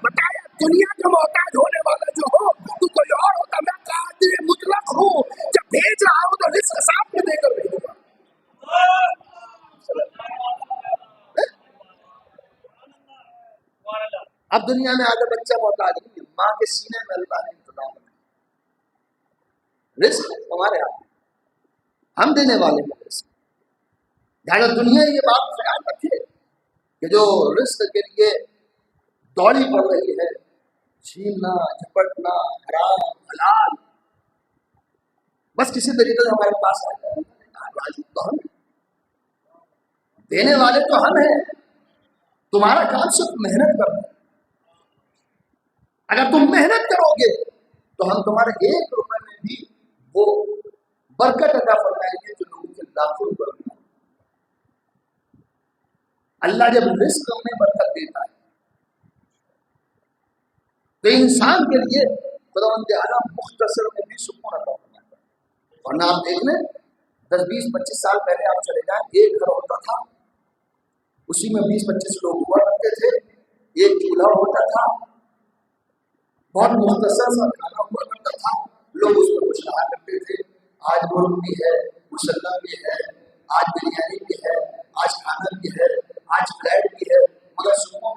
Speaker 4: بتایا دنیا کا محتاج ہونے والا جو ہو تو کوئی اور ہوتا، میں قادر مطلق ہوں، جب بھیج رہا ہوں تو رزق ساتھ میں دے کر بھیجوں گا۔ اب دنیا میں آگے بچہ محتاج نہیں، ماں کے سینے میں اللہ نے انتظام کیا، رزق ہمارے ہاتھ میں، ہم دینے والے ہیں رزق۔ لہٰذا دنیا یہ بات خیال رکھے کہ جو رزق کے لیے دوڑی پڑ رہی ہے، چھیننا جھپٹنا حرام حلال، بس کسی طریقے سے ہمارے پاس آ جائے، راضی تو ہم ہیں، دینے والے تو ہم ہیں، تمہارا کام صرف محنت کرنا ہے۔ اگر تم محنت کرو گے تو ہم تمہارے 1 روپے میں بھی وہ برکت عطا فرمائیں گے جو لوگوں کے لاکھوں روپے میں۔ اللہ جب رزق میں برکت دیتا ہے تو انسان کے لیے خداوند اعلیٰ مختصر میں بھی سکون عطا فرماتا ہے۔ ورنہ آپ دیکھ لیں 10 20 25 سال پہلے آپ چلے جائیں، ایک گھر ہوتا تھا، اسی میں 20 25 لوگ ہوا کرتے تھے، ایک چولہا ہوتا تھا، بہت مختصر سا کھانا ہوا کرتا تھا، لوگ اس میں کچھ کھا کرتے تھے۔ آج مرغ بھی ہے، مسلم بھی ہے، آج بریانی بھی ہے، آج کھانا بھی ہے، آج بریڈ بھی ہے، مگر صبح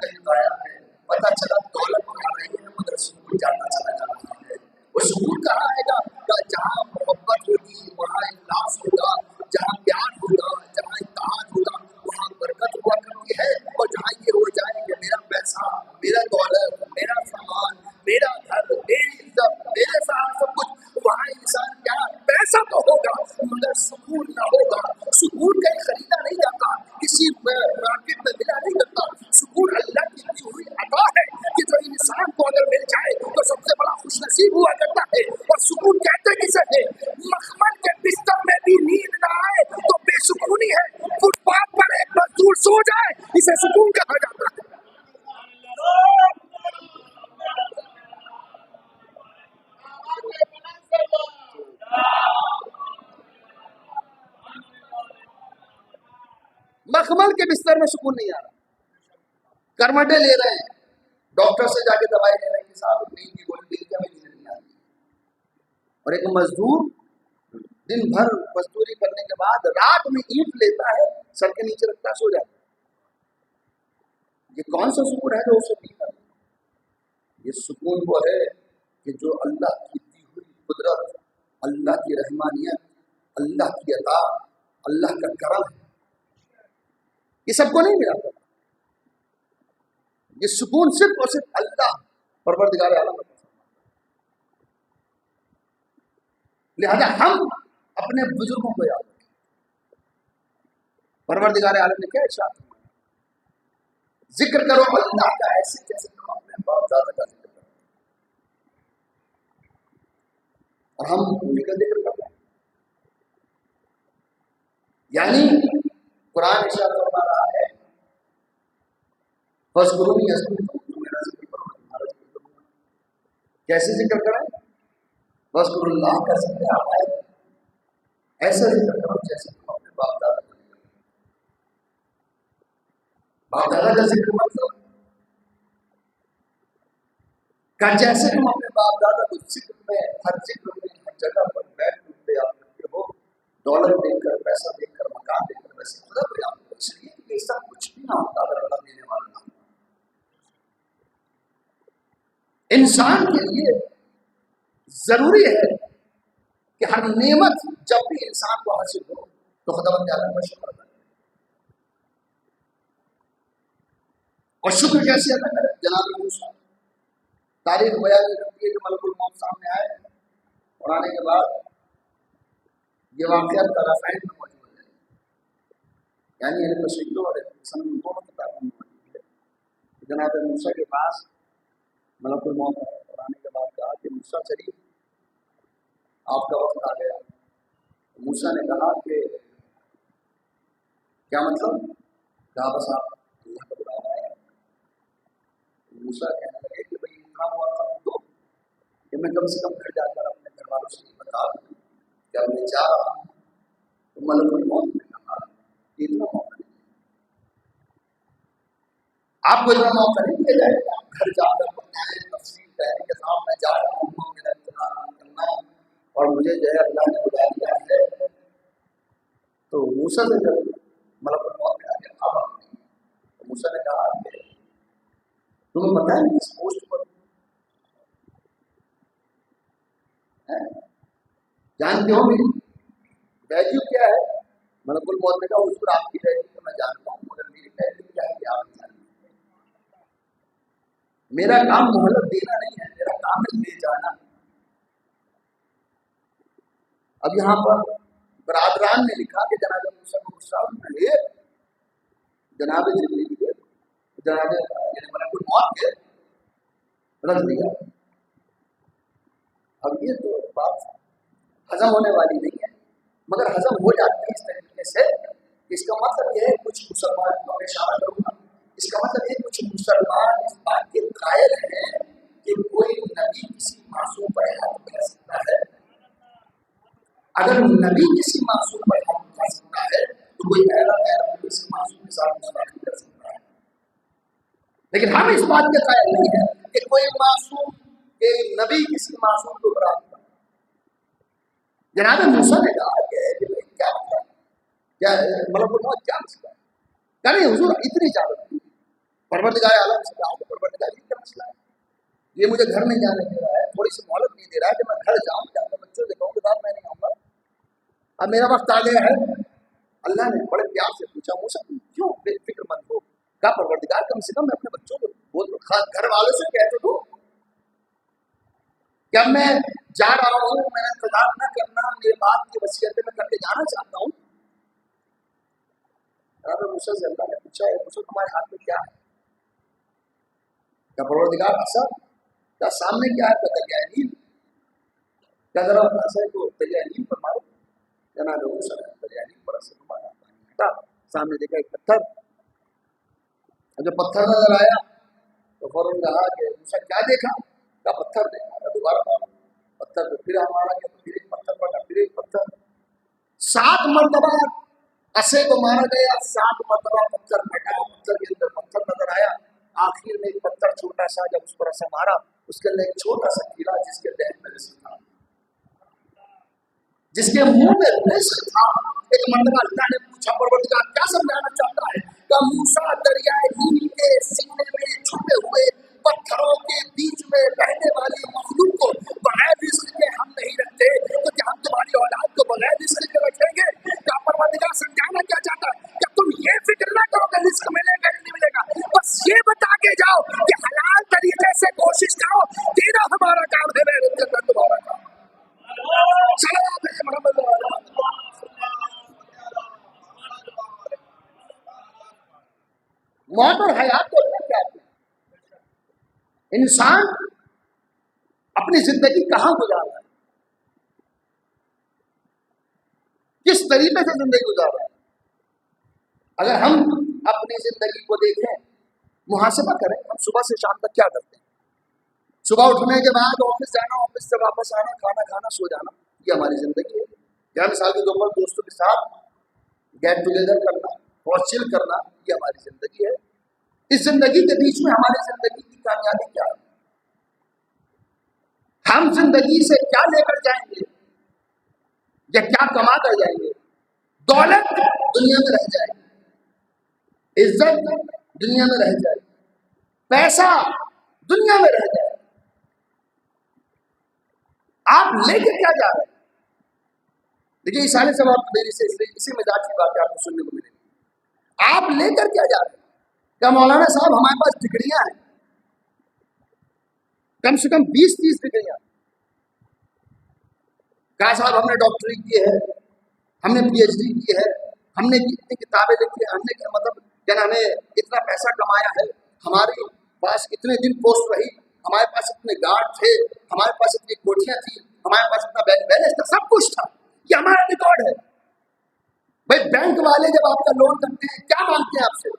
Speaker 1: इसे सुकून कहा जाता है। मखमल के बिस्तर में सुकून नहीं आ रहा, करमटे ले रहे हैं, डॉक्टर से जाके दवाई ले रहे हैं कि साहब नींद की गोली मिल गया, नींद नहीं आती। और एक मजदूर दिन भर मजदूरी करने के बाद रात में ईंट लेता है, सर के नीचे रखता, सो जाता है। ये कौन सा सुकून है जो उसे नहीं करता? ये सुकून वो है कि जो अल्लाह की दी हुई कुदरत, अल्लाह की रहमानियत, अल्लाह की अता, अल्लाह का करम है, ये सबको नहीं मिला। ये सुकून सिर्फ और सिर्फ अल्लाह परवरदिगार आलम को। लिहाजा हम अपने बुजुर्गों को याद रखें। परवरदिगार आलम ने क्या इरशाद किया? जिक्र करो अल्लाह का ऐसे जैसे तुम अपने बाप दादा का जिक्र करो। और हम उन्हीं का जिक्र कर रहे हैं। यानी कुरान इरशाद फरमा रहा है, फज़कुरूनी यज़कुरुकुम, तुम मेरा जिक्र करो तुम्हारा जिक्र करूंगा। कैसे जिक्र करें? फज़कुरुल्लाह का जिक्र आता है, ऐसा जिक्र करो जैसे तुम अपने बाप दादा का जिक्र करो। बाप दादा का जिक्र मतलब जैसे तुम अपने बाप दादा को जिक्र में, हर जिक्र में, हर जगह पर बैठ उठते आप करते हो, दौलत देकर, पैसा देकर, मकान देकर, वैसे खुदा को याद करो, इसलिए कि ऐसा कुछ भी ना होता अगर अल्लाह देने वाला ना। इंसान के लिए जरूरी है कि हर नेमत जब भी इंसान को हासिल हो तो खुदावंद आलम का शुक्र अदा करे। और शुक्र कैसे अदा करें? जनाब मूसा तारीख बयान करती है कि मलकुल मौत सामने आए और आने के बाद ये वाक़या तराफ़ैन में मौजूद है, यानी तशरीह और दोनों किताबों में मौजूद है। जनाब मूसा के पास मलकुल मौत आए और आने के बाद कहा कि मूसा चलिए आपका वक्त आ गया। मूसा ने कहा कि क्या मतलब? कहा बस आप अल्लाह का बुलावा है। मूसा कहने लगे कि भाई इतना हुआ था तो कि मैं कम से कम घर जाकर अपने घर वालों से बता दूँ क्या मैं जा रहा हूँ। तो मलकुल मौत ने कहा कि इतना मौका नहीं, आपको इतना मौका नहीं दिया जाएगा, घर जाकर बताएं तफसील कहने के साथ मैं जा रहा हूँ, मेरा इंतजार करना और मुझे जो है अल्लाह ने बुला दिया है। तो मूसा से जब मलकुल मौत ने आगे कहा, तो मूसा ने कहा तुम्हें पता है इस पोस्ट पर जानते हो मेरी वैल्यू क्या है? मलकुल मौत ने कहा हुजूर आपकी वैल्यू तो मैं जानता हूँ, मगर मेरी वैल्यू क्या है आप जानते हैं। मेरा काम मोहलत देना नहीं है, मेरा काम है ले जाना। अब यहाँ पर बरादरान ने लिखा कि जनाब मूसा को गुस्सा है, जनाब जिब्रील के जनाब मलकुल मौत के रख दिया। अब ये तो बात हजम होने वाली नहीं है, मगर हजम हो जाती है इस तरीके से। इसका मतलब यह है कुछ मुसलमान को मैं इशारा करूंगा, इसका मतलब ये कुछ मुसलमान इस बात के कायल हैं कि कोई नबी किसी मासूम पर हाथ उठा सकता है। अगर नबी किसी मासूम पर हाथ उठा सकता है तो कोई गैर किसी मासूम के साथ मुसलमान कर सकता है। लेकिन हम इस बात के कायल नहीं है कि कोई मासूम के नबी किसी मासूम को बराबर। जनाब मूसा ने कहा कि क्या मतलब, क्या मलकुल मौत क्या मसला है? क्या नहीं हुजूर इतनी इजाजत थी, परवरदिगार आलम से कहा, परवरदिगार क्या मसला है? ये मुझे घर नहीं जाने दे रहा है, थोड़ी सी मोहलत नहीं दे रहा है कि मैं घर जाऊँ, जाकर बच्चों से कहूँ कि साहब मैं नहीं आऊँगा, अब मेरा वक्त आ गया है। अल्लाह ने बड़े प्यार से पूछा मूसा तुम क्यों बेफिक्रमंद हो? कहा परवरदिगार कम से कम मैं अपने बच्चों को बोल, घर वालों से कहते हो जब मैं जा रहा हूँ, मेरा इंतजार न करना, मेरे बाप की वसीयत में करके जाना चाहता हूँ। मूसा से अल्लाह ने पूछा है मूसा तुम्हारे हाथ में क्या है? क्या परवरदिगार ऐसा? क्या सामने क्या है? क्या दरिया नील? क्या जरा ऐसा को दरिया नील पर मारो? जनाब मूसा ने दरिया नील पर ऐसे तुम्हारा पानी हटा, सामने देखा एक पत्थर,
Speaker 4: और जब पत्थर नजर आया तो फौरन कहा कि मूसा क्या देखा? कहा पत्थर देखा। तो दोबारा मारा पत्थर, तो फिर हमारा गया, फिर एक पत्थर पड़ा, फिर एक पत्थर। 7 मरतबा असे को मारा गया, 7 मरतबा पत्थर फटा, पत्थर के अंदर पत्थर नजर आया। आखिर में एक पत्थर छोटा सा जब उस पर ऐसा मारा, उसके अंदर एक छोटा सा कीड़ा जिसके देह में रिस्क था, जिसके मुंह में रिस्क था। एक मरतबा अल्लाह ने पूछा, परवरदिगार क्या समझाना चाहता है? का मूसा दरियाए नील के सीने में छुपे हुए पत्थरों के बीच में रहने वाली मखलूक को बगैर रिस्क के हम नहीं रखते, तो क्या हम तुम्हारी औलाद को बगैर रिस्क के रखेंगे? क्या परवरदिगार समझाना क्या चाहता है? क्या तुम ये फिक्र ना करो कि रिस्क मिलेगा या नहीं मिलेगा, बस ये बता के जाओ कि हलाल तरीके से कोशिश करो, तेरा हमारा काम है, मेहनत करना तुम्हारा काम। चलो मौत और हयात को अल्लाह क्या है? इंसान अपनी जिंदगी कहां गुजार रहा है, किस तरीके से जिंदगी गुजार रहा है? अगर हम अपनी जिंदगी को देखें, मुहासिबा करें, हम सुबह से शाम तक क्या करते हैं? सुबह उठने के बाद ऑफिस जाना, ऑफिस से वापस आना, खाना खाना, सो जाना, ये हमारी जिंदगी है। या मिसाल के तौर पर दोस्तों के साथ गेट टुगेदर करना और चिल करना, ये हमारी जिंदगी है। इस जिंदगी के बीच में हमारी जिंदगी की कामयाबी क्या है? हम जिंदगी से क्या लेकर जाएंगे या क्या कमा कर जाएंगे? दौलत दुनिया में रह जाएगी, इज्जत दुनिया में रह जाएगी, पैसा दुनिया में रह जाएगा, आप लेके क्या जा रहे हैं? देखिए, इस सारे सवाल मेरी से इसी मिजाज की बात आपको सुनने को मिलेगी। आप लेकर क्या जा रहे हैं? क्या मौलाना साहब हमारे पास डिग्रियां हैं, कम से कम 20-30 डिग्रियां? कहा साहब हमने डॉक्टरी की है, हमने PhD की है, हमने कितनी किताबें लिखी है, हमने मतलब क्या नाम है, इतना पैसा कमाया है, हमारे पास इतने दिन पोस्ट रही, हमारे पास इतने गार्ड थे, हमारे पास इतनी कोठियां थी, हमारे पास इतना बैंक बैलेंस था, सब कुछ था। ये हमारा रिकॉर्ड है। भाई बैंक वाले जब आपका लोन करते हैं क्या मांगते हैं आपसे?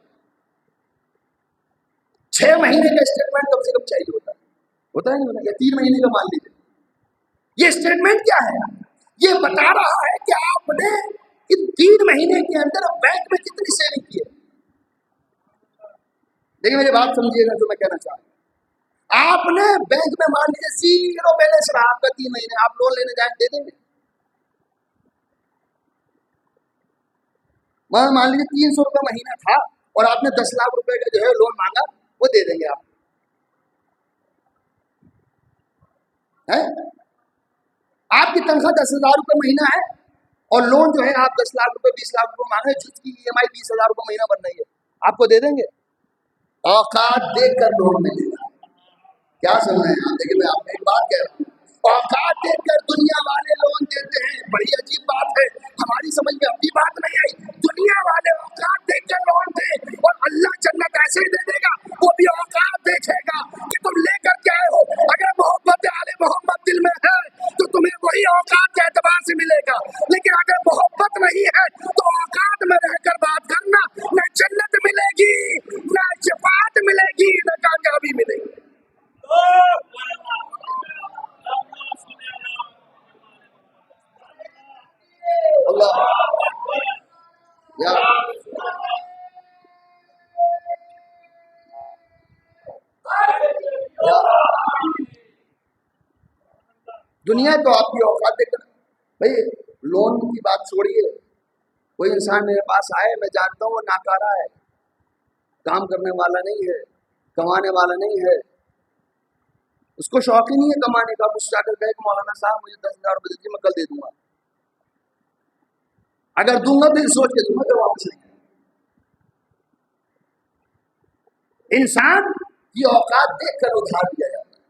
Speaker 4: 6 महीने का स्टेटमेंट कम से कम चाहिए होता है नहीं होता, या 3 महीने का मान लीजिए। ये स्टेटमेंट क्या है? ये बता रहा है कि आपने इन 3 महीने के अंदर बैंक में कितनी सेविंग की है। देखिए मेरी बात समझिएगा जो मैं कहना चाह रहा हूं। आपने बैंक में मान लीजिए 0 बैलेंस रहा आपका 3 महीने, आप लोन लेने जाए दे देंगे? मान लीजिए 300 रुपये महीना था और आपने 10 लाख रुपए का जो है लोन मांगा, वो दे देंगे आप? है? आपकी तनख्वाह 10,000 रुपये महीना है और लोन जो है आप 10 लाख रुपए 20 लाख रुपए मांगे, जिसकी EMI 20,000 रुपये महीना बन रही है, आपको दे देंगे? औकात देख कर लोन मिलेगा। क्या सुन रहे हैं आप? देखिए मैं आपको एक बात कह रहा हूँ, औकात देखकर दुनिया वाले लोन देते हैं। बड़ी अजीब बात है, हमारी समझ में अपनी बात नहीं आई। दुनिया वाले औकात देखकर लोन दे और अल्लाह जन्नत ऐसे ही दे देगा, वो भी औकात देखेगा कि तुम लेकर के आए हो। अगर मोहब्बत आले मोहम्मद दिल में है तो तुम्हें वही औकात के एतबार से मिलेगा, लेकिन अगर मोहब्बत नहीं है तो औकात में रहकर बात करना, न जन्नत मिलेगी, न शफाअत मिलेगी, न कामयाबी मिलेगी। अल्लाह या दुनिया तो आपकी औकात देखकर। भाई लोन की बात छोड़िए, कोई इंसान मेरे पास आए, मैं जानता हूँ वो नाकारा है, काम करने वाला नहीं है, कमाने वाला नहीं है, उसको शौक ही नहीं है कमाने का। मुझसे आकर कहे कि मौलाना साहब मुझे 10,000 रुपये दीजिए, मैं कल दे दूंगा। अगर दूंगा तो सोच के दूंगा, तो वापस नहीं। इंसान की औकात देख कर उधार दिया जाता है।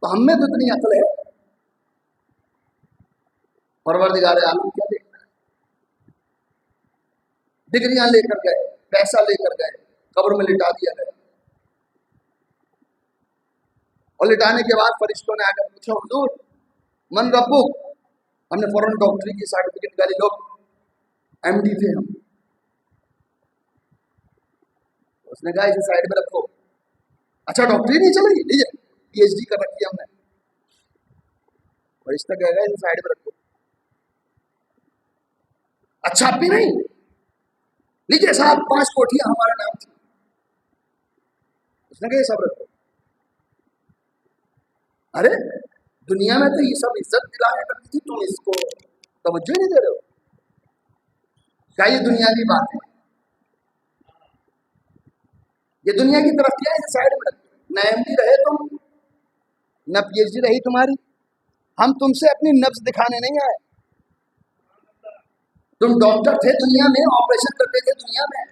Speaker 4: तो हम में तो इतनी अकल है, परवरदिगार आलम क्या देखता है? डिग्रियां लेकर गए, पैसा लेकर गए, कब्र में लिटा दिया गया, और लिटाने के बाद फरिश्तों ने आकर पूछा, हुजूर मन रब्बुक? हमने फौरन डॉक्टरी की सर्टिफिकेट निकाली, लोग MD थे हम। اس نے کہا اسے سائڈ میں رکھو. اچھا ڈاکٹری نہیں چلے گی, لیجیے PhD کر رکھی ہے ہم نے, فرشتہ کہے گا اسے سائڈ میں رکھو. اچھا اب بھی نہیں, لیجیے صاحب 5 کوٹیاں ہمارا نام تھی. اس نے کہا یہ سب رکھو. ارے دنیا میں تو یہ سب عزت دلایا کرتی تھی, تم اس کو توجہ نہیں دے رہے ہو. کیا یہ دنیا کی بات ہے؟ یہ دنیا کی ترقیاں اسے سائڈ میں رکھو. نہ MD رہے تم, نہ PhD رہی تمہاری. ہم تم سے اپنی نبض دکھانے نہیں آئے. تم ڈاکٹر تھے دنیا میں, آپریشن کرتے تھے دنیا میں.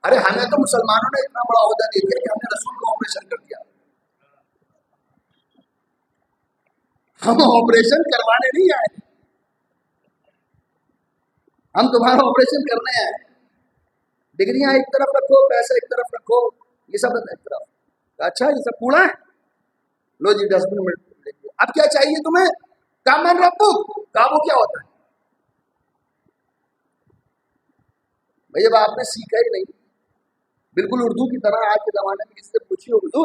Speaker 4: ارے ہمیں تو مسلمانوں نے اتنا بڑا عہدہ دے دیا کہ ہم نے رسول کو آپریشن کر دیا. ہم آپریشن کروانے نہیں آئے, ہم تمہارا آپریشن کرنے آئے. ڈگریاں ایک طرف رکھو, پیسے ایک طرف رکھو, یہ سب ایک طرف. اچھا یہ سب کوڑا ہے, لو جی ڈسٹ بن میں دیکھو. اب کیا چاہیے تمہیں؟ کام میں ربو. کابو کیا ہوتا ہے بھائی؟ اب آپ نے سیکھا ہی نہیں. بالکل اردو کی طرح آج کے زمانے میں کسی سے پوچھیے اردو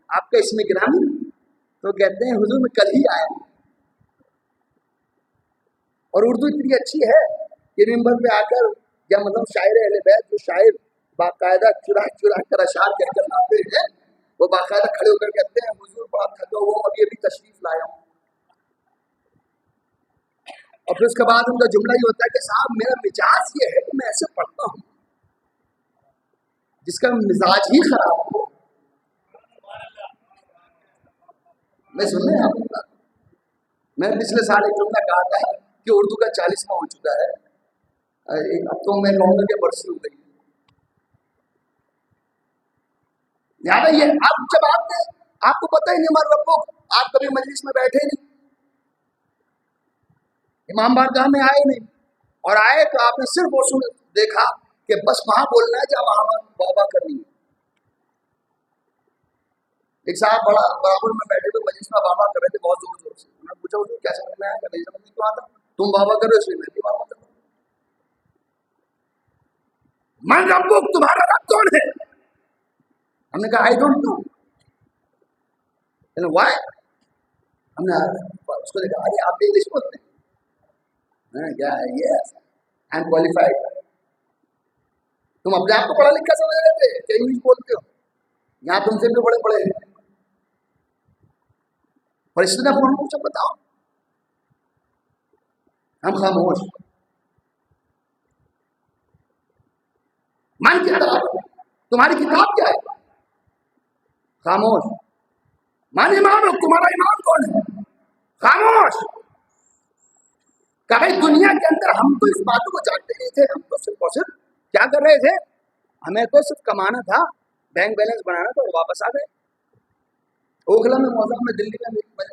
Speaker 4: آپ کا اسم گرامی, تو کہتے ہیں حضور میں کل ہی آیا. اور اردو اتنی اچھی ہے کہ ممبر پہ آ کر یا مطلب شاعر اہل بیت, جو شاعر باقاعدہ چرا چرا کر اشعار کہہ کر لاتے ہیں, وہ باقاعدہ کھڑے ہو کر کہتے ہیں حضور بڑا تھکا ہوا ہوں, ابھی تشریف لایا ہوں. اور پھر اس کے بعد ان کا جملہ یہ ہوتا ہے کہ صاحب میرا مزاج یہ ہے کہ میں ایسے پڑھتا ہوں. جس کا مزاج ہی خراب ہو, میں سن رہے ہیں میں پچھلے سال ایک جملہ کہا تھا کہ اردو کا 40واں ہو چکا ہے. اب تو میں کہوں گا کہ برسی ہو گئی. یاد ہے یہ اب جب آپ کو پتہ ہی نہیں ہمارا ربو, آپ کبھی مجلس میں بیٹھے نہیں, امام بارگاہ میں آئے نہیں, اور آئے تو آپ نے صرف وہ دیکھا کہ بس وہاں بولنا ہے جہاں وہاں بابا کرنی ہے. ایک صاحب بڑا برابر میں بیٹھے تھے مجلس میں, بابا کر رہے تھے بہت زور زور سے. انہوں نے پوچھا حضور کیا سمجھ میں آیا؟ کہ نہیں سمجھ میں آتا, تم بابا کرو اس لیے میں بھی بابا کروں. من ربک, تمہارا رب کون ہے؟ ہم نے کہا آئی ڈونٹ نو. وائی؟ ہم نے اس کو دیکھا, ارے آپ انگلش بولتے ہیں کیا؟ یس آئی ایم کوالیفائڈ. تم اپنے آپ کو پڑھا لکھا سمجھ رہے تھے کہ انگلش بولتے ہو؟ یہاں تم سے بھی بڑے بڑے ہیں. فرشتے نے فون پوچھا بتاؤ, ہم خاموش. من کتاب, تمہاری کتاب کیا ہے؟ خاموش. من ایمان ہو, تمہارا ایمان کون ہے؟ خاموش. کہ بھائی دنیا کے اندر ہم تو اس باتوں کو جانتے نہیں تھے, ہم تو صرف اور صرف کیا کر رہے تھے؟ ہمیں تو صرف کمانا تھا, بینک بیلنس بنانا تھا اور واپس آ گئے. اوکھلا میں موضوع میں دلی میں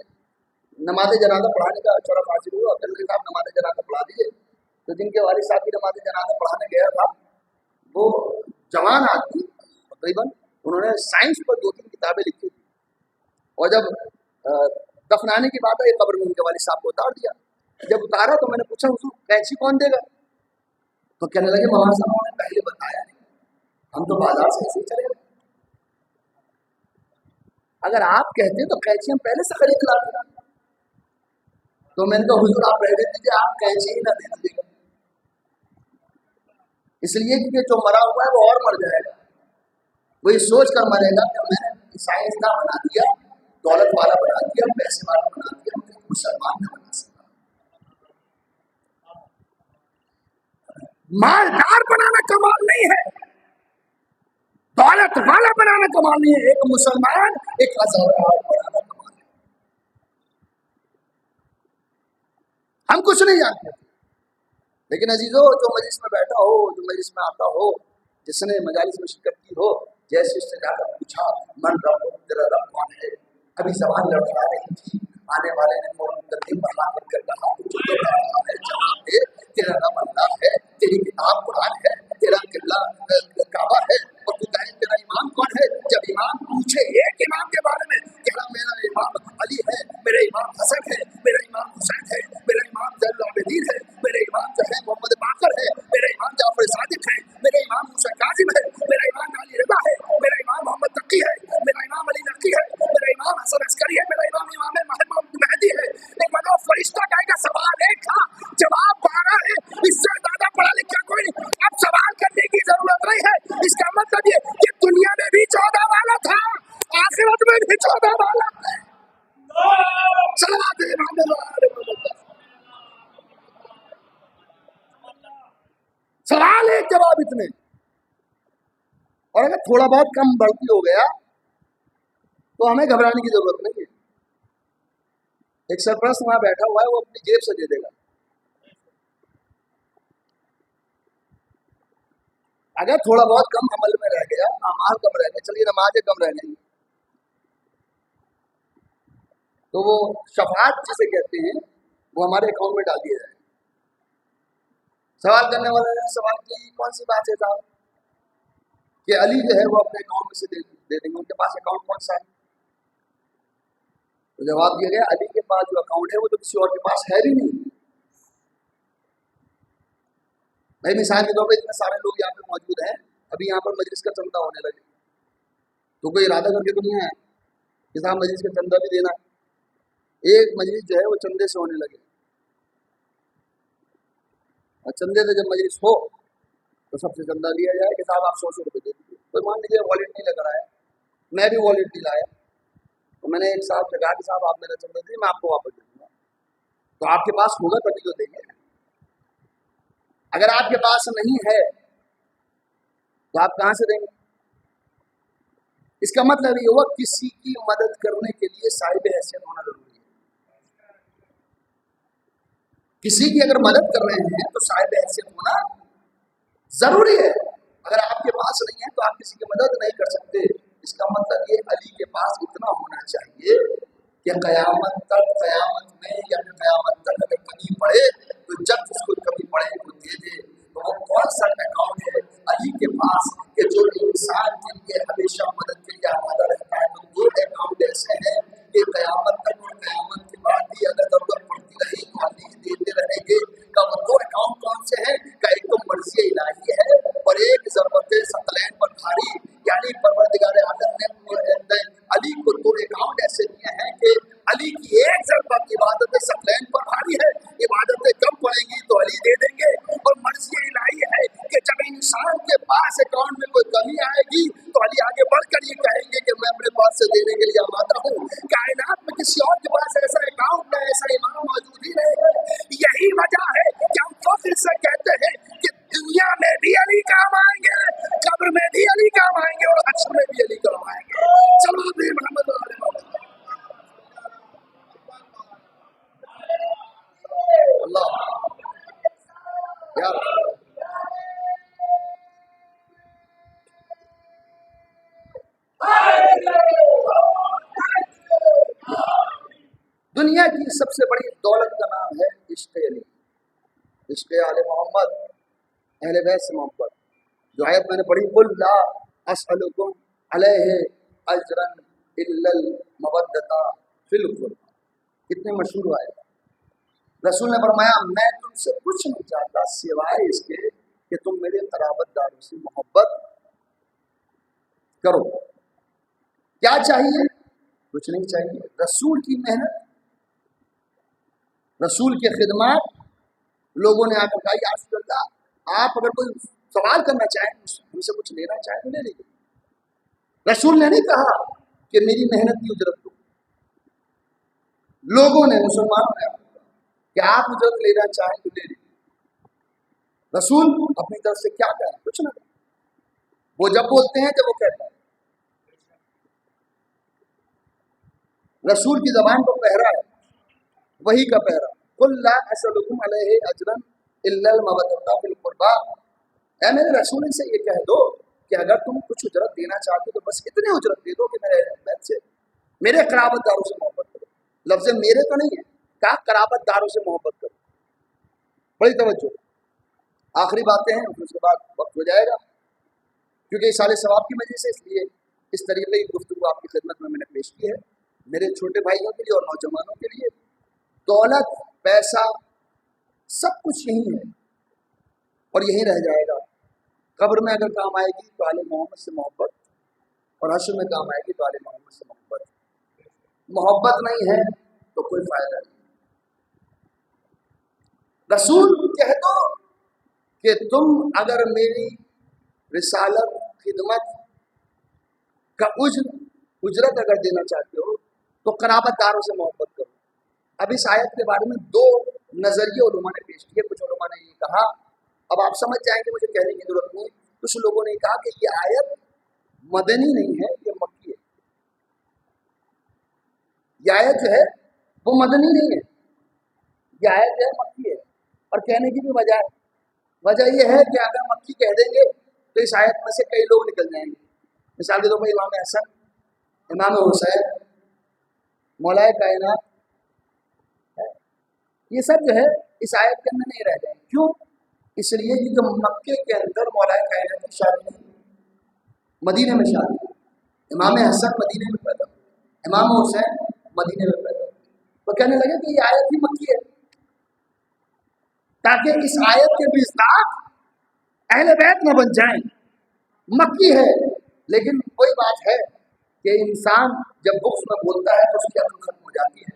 Speaker 4: نماز جنازہ پڑھانے کا شرف حاصل ہوا. عبداللہ صاحب نماز جنازہ پڑھا دیے. تو جن کے والد صاحب کی نماز جنازہ پڑھانے گیا تھا, وہ جوان آدمی تقریباً, انہوں نے سائنس پر 2-3 کتابیں لکھی, اور جب دفنانے کی بات آئی قبر میں ان کے والد صاحب کو اتار دیا. جب اتارا تو میں نے پوچھا حضور قینچی کون دے گا؟ تو کہنے لگے مولانا صاحب نے پہلے بتایا نہیں, ہم تو بازار سے ایسے ہی چلے گئے. اگر آپ کہتے تو قینچی ہم پہلے سے خرید لاتے. تو میں نے کہا حضور آپ رہنے دیجیے, آپ قینچی ہی نہ دے دیجیے گا, اس لیے کہ جو مرا ہوا ہے وہ اور مر جائے گا. وہ یہ سوچ کر مرے گا کہ میں نے سائنسداں بنا دیا, دولت والا بنا دیا, پیسے والا بنا دیا, مجھے مسلمان نہ بنا سکتا. مالدار بنانا کمال نہیں ہے, دولت والا بنانا کمال نہیں ہے. ایک مسلمان ایک آزادار بنانا کمال ہے. ہم کچھ نہیں جانتے, لیکن عزیزو جو مجلس میں بیٹھا ہو, جو مجلس میں آتا ہو, جس نے مجالس میں شرکت کی ہو, جیسے اس سے جا کر پوچھا من رب, تیرا رب کون ہے؟ ابھی زبان لڑکھا رہی تھی, آنے والے نے فوراً ترتیب بڑھا کر کہا تجھے رہا ہے جواب دے, تیرا رب اللہ ہے, تیری کتاب قرآن ہے, تیرا قبلہ کعبہ ہے, اور تو کہے تیرا امام کون ہے؟ جب امام پوچھے ایک امام کے بارے میں, کہنا میرا امام علی ہے, میرا امام حسن ہے, میرا امام حسین ہے, میرا امام زین العابدین ہے, میرا امام جو ہے محمد باقر ہے, میرا امام جعفر صادق ہے, میرا امام موسیٰ کاظم ہے, میرا امام علی رضا ہے, अब इतने, और अगर थोड़ा बहुत कम बढ़ती हो गया तो हमें घबराने की जरूरत नहीं है। एक सरपरस्त वहां बैठा हुआ है, वो अपनी जेब से दे देगा। अगर थोड़ा बहुत कम अमल में रह गया, अमाल कम रह गया, चलिए नमाजें कम रह गई, तो वो शफात जिसे कहते हैं वो हमारे अकाउंट में डाल दिया जाए। सवाल करने वाले ने सवाल की कौन सी बात है साहब कि अली जो है वो अपने अकाउंट में से दे देंगे, उनके पास अकाउंट कौन सा है? तो जवाब दिया गया अली के पास जो अकाउंट है वो तो किसी और के पास है भी नहीं। भाई मिसाल के तौर पर इतने सारे लोग यहाँ पे मौजूद हैं, अभी यहाँ पर मजलिस का चंदा होने लगे तो कोई इरादा करके तो नहीं आया कि साहब मजलिस का चंदा भी देना है। एक मजलिस जो है वो चंदे से होने लगे, और चंदे से जब मजलिस हो तो सबसे चंदा लिया जाए कि साहब आप 100 रुपये दे दीजिए। तो मान लीजिए वॉलेट नहीं लग रहा है, मैं भी वॉलेट नहीं लाया, तो मैंने एक साहब से कहा कि साहब आप मेरा चंदा दीजिए, मैं आपको वापस दे दूँगा। तो आपके पास होगा तभी तो देंगे, अगर आपके पास नहीं है तो आप कहाँ से देंगे? इसका मतलब ये हुआ किसी की मदद करने के लिए साहिब हैसियत होना जरूरी है। किसी की अगर मदद कर रहे हैं तो साहिब हैसियत होना जरूरी है। अगर आपके पास नहीं है तो आप किसी की मदद नहीं कर सकते। इसका मतलब ये अली के पास इतना होना चाहिए कि कयामत तक, कयामत में या कयामत तक अगर कमी पड़े तो जब उसको कमी पड़े वो दे दे। तो वो कौन सा अकाउंट है अली के पास कि जो इंसान के लिए हमेशा मदद के लिए आमादा रहता है? तो वो अकाउंट ऐसे है कि कयामत तक और कयामत के बाद भी अगर जरूरत पड़ती रही तो अली देते रहेंगे। का वो दो अकाउंट कौन से हैं? का एक तो मर्जी इलाही है और एक ज़रूरत सकलैन पर भारी, यानी परवरदिगार आलम ने अली को दो अकाउंट ऐसे दिए हैं कि अली की एक ज़रूरत इबादत सकलैन पर भारी है, इबादतें कम पड़ेंगी तो अली दे देंगे। और मर्जी इलाही है कि जब इंसान के पास अकाउंट में कोई कमी आएगी तो अली आगे बढ़कर ये कहेंगे कि मैं अपने पास से देने के लिए आमादा हूँ। कायनात में किसी और के पास ऐसा अकाउंट है, ऐसा इमाम मौजूद ही नहीं है। यही वजह है कि हम फख्र से कहते हैं कि दुनिया में भी अली काम आएंगे, कब्र में भी अली काम आएंगे और हश्र में भी अली काम आएंगे। चलो भी मोहम्मद अल्लाह यार। दुनिया की सबसे बड़ी दौलत का नाम है इश्क़ अली, इश्क़ आले मोहम्मद, अहले बैत से मोहब्बत। जो आयत मैंने पढ़ी, कुल ला असअलुकुम अलैहि अजरन इल्लल मवद्दता फिल कुर्बा, कितने मशहूर आयत। रसूल ने फरमाया मैं तुमसे कुछ नहीं चाहता सिवाय इसके कि तुम मेरे क़राबतदारों से मोहब्बत करो। क्या चाहिए? कुछ नहीं चाहिए। रसूल की मेहनत, रसूल की खिदमत। लोगों ने आकर कहा या रसूल अल्लाह, आप अगर कोई सवाल करना चाहें, हमसे कुछ लेना चाहें तो ले लीजिए। रसूल ने नहीं कहा कि मेरी मेहनत की उजरत दो। लोगों ने, मुसलमानों ने कि आप उजरत लेना चाहें तो ले लीजिए। रसूल अपनी तरफ से क्या कहें? कुछ ना कहें। वो जब बोलते हैं जब वो कहते हैं। रसूल की जबान को पहरा है, वही का पहरा। कुल ला असअलुकुम अलैहि अजरन इल्लल मवद्दता फिल कुर्बा। ऐ मेरे रसूल से ये कह दो कि अगर तुम कुछ उजरत देना चाहते हो तो बस इतनी उजरत दे दो कि मेरे बैत से, मेरे क़राबतदारों से मोहब्बत करो। लफ्ज़ मेरे तो नहीं है, कहा क़राबतदारों से मोहब्बत करो। बड़ी तवज्जो। आखिरी बातें हैं, उसके बाद वक्त हो जाएगा, क्योंकि इस साले सवाब की वजह से, इसलिए इस तरीके की गुफ्तगू आपकी खिदमत में मैंने पेश की है। मेरे छोटे भाइयों के लिए और नौजवानों के लिए, दौलत, पैसा, सब कुछ यही है और यही रह जाएगा। कब्र में अगर काम आएगी तो आले मोहम्मद से मोहब्बत, और हश्र में काम आएगी तो आले मोहम्मद से मोहब्बत। मोहब्बत नहीं है तो कोई फायदा नहीं। रसूल कह दो कि तुम अगर मेरी रिसालत, खिदमत का उजरत अगर देना चाहते हो तो क़राबतदारों से मोहब्बत करो। अब इस आयत के बारे में दो नज़रिए उलमा ने पेश किए। कुछ उलमा ने ये कहा अब आप समझ जाएंगे, मुझे कहने की जरूरत नहीं। कुछ लोगों ने कहा कि ये आयत मदनी नहीं है, ये मक्की है। ये आयत जो है वो मदनी नहीं है, ये आयत जो है मक्की है। और कहने की भी वजह ये है कि अगर मक्की कह देंगे तो इस आयत में से कई लोग निकल जाएंगे। मिसाल के तौर पर इमाम हसन, इमाम हुसैन, मौलाए कायनात, ये सब जो है इस आयत के अंदर नहीं रह जाएंगे। क्यों? इसलिए कि जो मक्के के अंदर मौलाए कायनात की शादी नहीं, मदीने में शादी। इमाम हसन मदीने में पैदा हुए, इमाम हुसैन मदीने में पैदा हुए। तो कहने लगे कि ये आयत ही मक्की है, ताकि इस आयत के विस्तार अहले बैत न बन जाएं। मक्की है, लेकिन कोई बात है कि इंसान जब बुक्स में बोलता है तो उसकी अकल खत्म हो जाती है?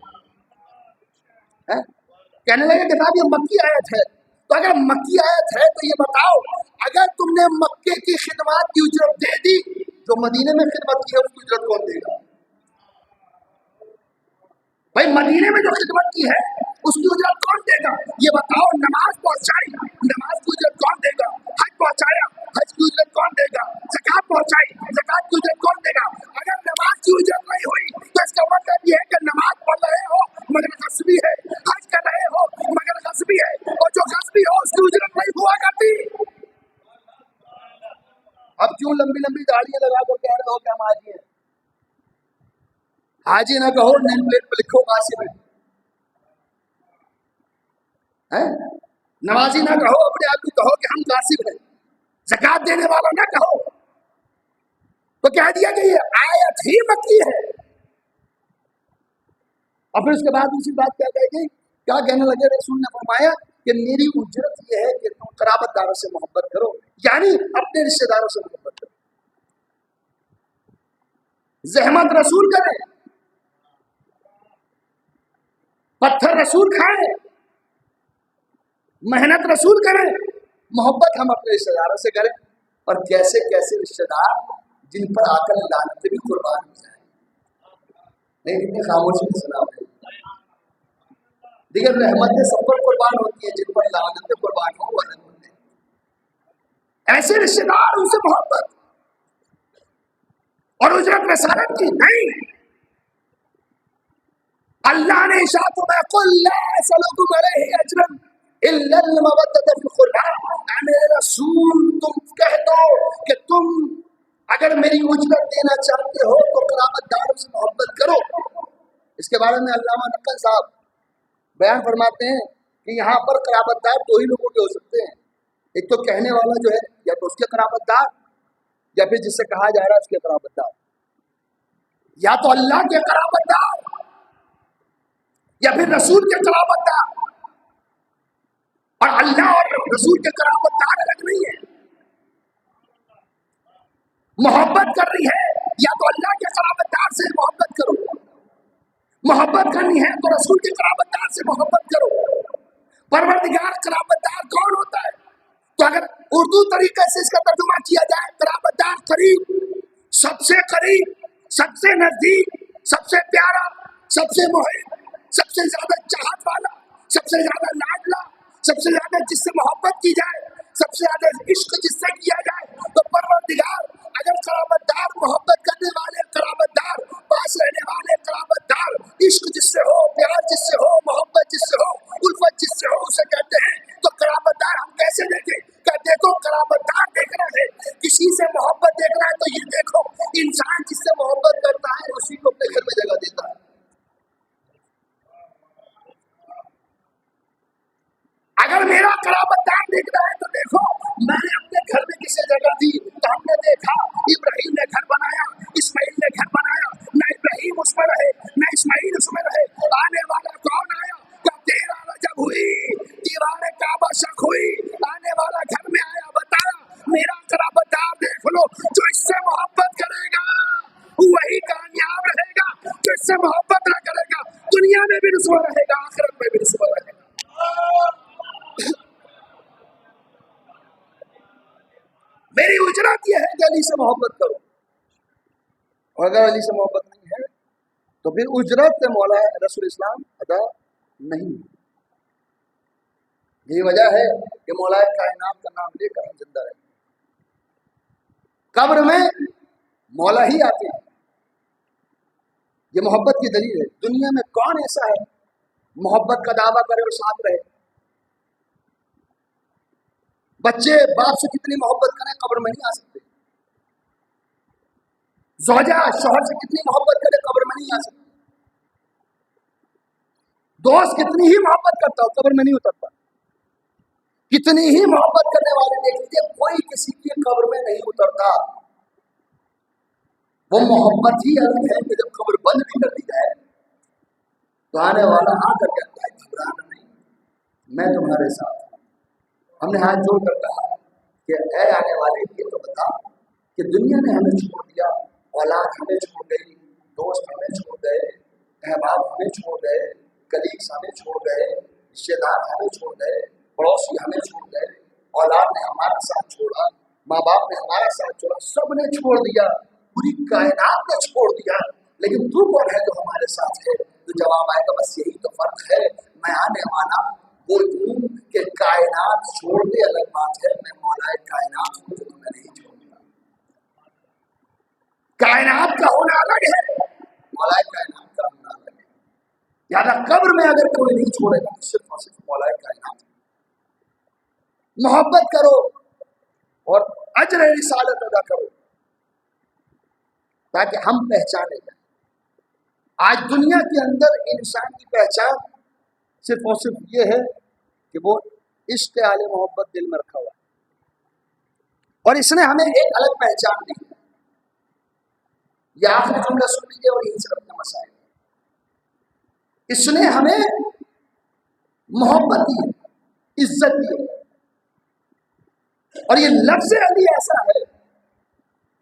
Speaker 4: कहने लगे कि साहब ये मक्की आयत है। तो अगर मक्की आयत है तो ये बताओ, अगर तुमने मक्के की खिदमत की उजरत दे दी, जो मदीने में खिदमत की है उसकी उजरत कौन देगा? भाई मदीने में जो खिदमत की है उसकी उजरत कौन देगा? ये बताओ। नमाज पहुंचाई, नमाज की उजरत कौन देगा? हज पहुंचाया, हज की उजरत कौन देगा? ज़कात पहुंचाई, ज़कात की उजरत कौन देगा? अगर नमाज की उजरत नहीं हुई तो इसका मतलब ये है कि नमाज पढ़ रहे हो मगर गस्बी है, हज कर रहे हो मगर गस्बी है, और जो गस्बी हो उसकी उजरत नहीं हुआ करती। अब क्यों लंबी लंबी दाढ़ियां लगा कर कह रहे हो कि हम हाजी हैं? हाजी ना कहो, नेम प्लेट पर लिखो कासिम है। नमाजी ना कहो, अपने आप को कहो कि हम कासिम हैं। ज़कात देने वाला ना कहो। तो कह दिया कि ये आयत ही मक्की है। और फिर उसके बाद दूसरी बात क्या कही गई? क्या कहने लगे? रसूल ने फरमाया कि मेरी उजरत ये है कि तुम कराबतदारों से मोहब्बत करो, यानी अपने रिश्तेदारों से मोहब्बत करो, ज़हमत रसूल करें, पत्थर रसूल खाएं, मेहनत रसूल करें, मोहब्बत हम अपने रिश्तेदारों से करें। और कैसे कैसे रिश्तेदार जिन पर आकर लानत भी कुर्बान हो जाए। नहीं, इतनी खामोशी में सुना है। देखिए, रहमतें सब पर कुर्बान होती है, जिन पर लानत कुर्बान हो वो अलग होते हैं। ऐसे रिश्तेदार, उनसे मोहब्बत और उजरत रसालत की नहीं। अल्लाह ने इशात में कुल ला असलुकुम अलैहि अजरन इल्ला अल मवद्दत फिल कुर्बा, मेरे रसूल तुम कह दो कि तुम अगर मेरी उजरत देना चाहते हो तो कराबतदारों से मोहब्बत करो। इसके बारे में अल्लामा नक्कल साहब बयान फरमाते हैं कि यहाँ पर कराबतदार दो ही लोगों के हो सकते हैं। एक तो कहने वाला जो है, या तो उसके कराबतदार, या फिर जिससे कहा जा रहा है उसके कराबतदार। या तो अल्लाह के कराबतदार या फिर रसूल के कराबतदार। और अल्लाह और रसूल के कराबतदार अलग नहीं है। मोहब्बत कर रही है या तो अल्लाह के कराबतदार से मोहब्बत करो, मोहब्बत करनी है तो रसूल के कराबतदार से मोहब्बत करो। परवरदिगार कराबतदार कौन होता है? तो अगर उर्दू तरीके से इसका तर्जुमा किया जाए, कराबतदार करीब, सबसे करीब, सबसे नजदीक, सबसे प्यारा, सबसे मुहिब, सबसे ज्यादा चाहत वाला, सबसे ज्यादा लाडला, सबसे ज्यादा जिससे मोहब्बत की जाए, सबसे ज्यादा इश्क जिससे किया जाए। तो परवरदिगार अगर कराबतदार, मोहब्बत करने वाले कराबतदार, पास रहने वाले कराबतदार, इश्क जिससे हो, प्यार जिससे हो, मोहब्बत जिससे हो, उल्फत जिससे हो, उसे कहते हैं। तो कराबतदार हम कैसे देखें? कहते तो कराबतदार देखना है, किसी से मोहब्बत देखना है तो ये देखो, इंसान जिससे मोहब्बत करता है उसी को अपने घर में जगह देता है। अगर मेरा कराबतदार देखना है तो देखो, मैंने अपने घर में किसे जगह दी तो हमने देखा इब्राहिम ने घर बनाया, इस्माइल ने घर बनाया, न इब्राहिम उसमें रहे न इस्माइल उसमें रहे। आने वाला कौन आया? क्या तेरा रजब हुई, दीवार काबा शक हुई, आने वाला घर में आया, बताया मेरा कराबतदार देख लो। जो इससे मोहब्बत करेगा वही कामयाब रहेगा, जो इससे मोहब्बत न करेगा दुनिया में भी रुसवा रहेगा, आखिरत में भी रुसवा रहेगा। मेरी उजरत यह है कि अली से मोहब्बत करो, और अगर अली से मोहब्बत नहीं है तो फिर उजरत मौला रसूल इस्लाम अदा नहीं। یہی وجہ ہے کہ مولا کائنات کا نام لے کر ہم زندہ رہے. قبر میں مولا ہی آتے ہیں. یہ محبت کی دلیل ہے. دنیا میں کون ایسا ہے محبت کا دعویٰ کرے اور ساتھ رہے؟ بچے باپ سے کتنی محبت کریں قبر میں نہیں آ سکتے. زوجہ شوہر سے کتنی محبت کرے قبر میں نہیں آ سکتے. دوست کتنی ہی محبت کرتا ہو قبر میں نہیں اترتا. کتنی ہی محبت کرنے والے دیکھ لیجیے کوئی کسی کی قبر میں نہیں اترتا. وہ محبت ہی الگ ہے کہ جب قبر بند بھی کر دی جائے تو آنے والا آ کر کہتا ہے گھبرانا نہیں، میں تمہارے ساتھ ہوں. ہم نے ہاتھ جوڑ کر کہا کہ اے آنے والے یہ تو بتا کہ دنیا نے ہمیں چھوڑ دیا، اولاد ہمیں چھوڑ گئی، دوست ہمیں چھوڑ گئے، احباب ہمیں چھوڑ گئے، کلیگس ہمیں چھوڑ گئے، رشتے دار ہمیں چھوڑ گئے، پڑوسی ہمیں چھوڑ گئے، اولاد نے ہمارا ساتھ چھوڑا، ماں باپ نے ہمارا ساتھ چھوڑا، سب نے چھوڑ دیا، پوری کائنات نے چھوڑ دیا، لیکن تو کون ہے جو ہمارے ساتھ ہے؟ تو جواب آئے گا بس یہی تو فرق ہے، میں آنے والا وہ ہوں کہ کائنات چھوڑ دے الگ بات ہے، میں مولا کائنات ہوں جو تمہیں نہیں چھوڑ دیا. کائنات کا ہونا الگ ہے، مولا کائنات کا ہونا الگ ہے. یعنی قبر میں اگر کوئی نہیں چھوڑے گا تو صرف اور صرف مولا کائنات. محبت کرو اور اجر رسالت ادا کرو تاکہ ہم پہچانے جائیں. آج دنیا کے اندر انسان کی پہچان صرف اور صرف یہ ہے کہ وہ عشق اعلی محبت دل میں رکھا ہوا ہے. اور اس نے ہمیں ایک الگ پہچان دی. یہ آخری جملہ سن لیجیے اور یہیں سے اپنا مسائل. اس نے ہمیں محبت دی، عزت دی. اور یہ لفظ علی ایسا ہے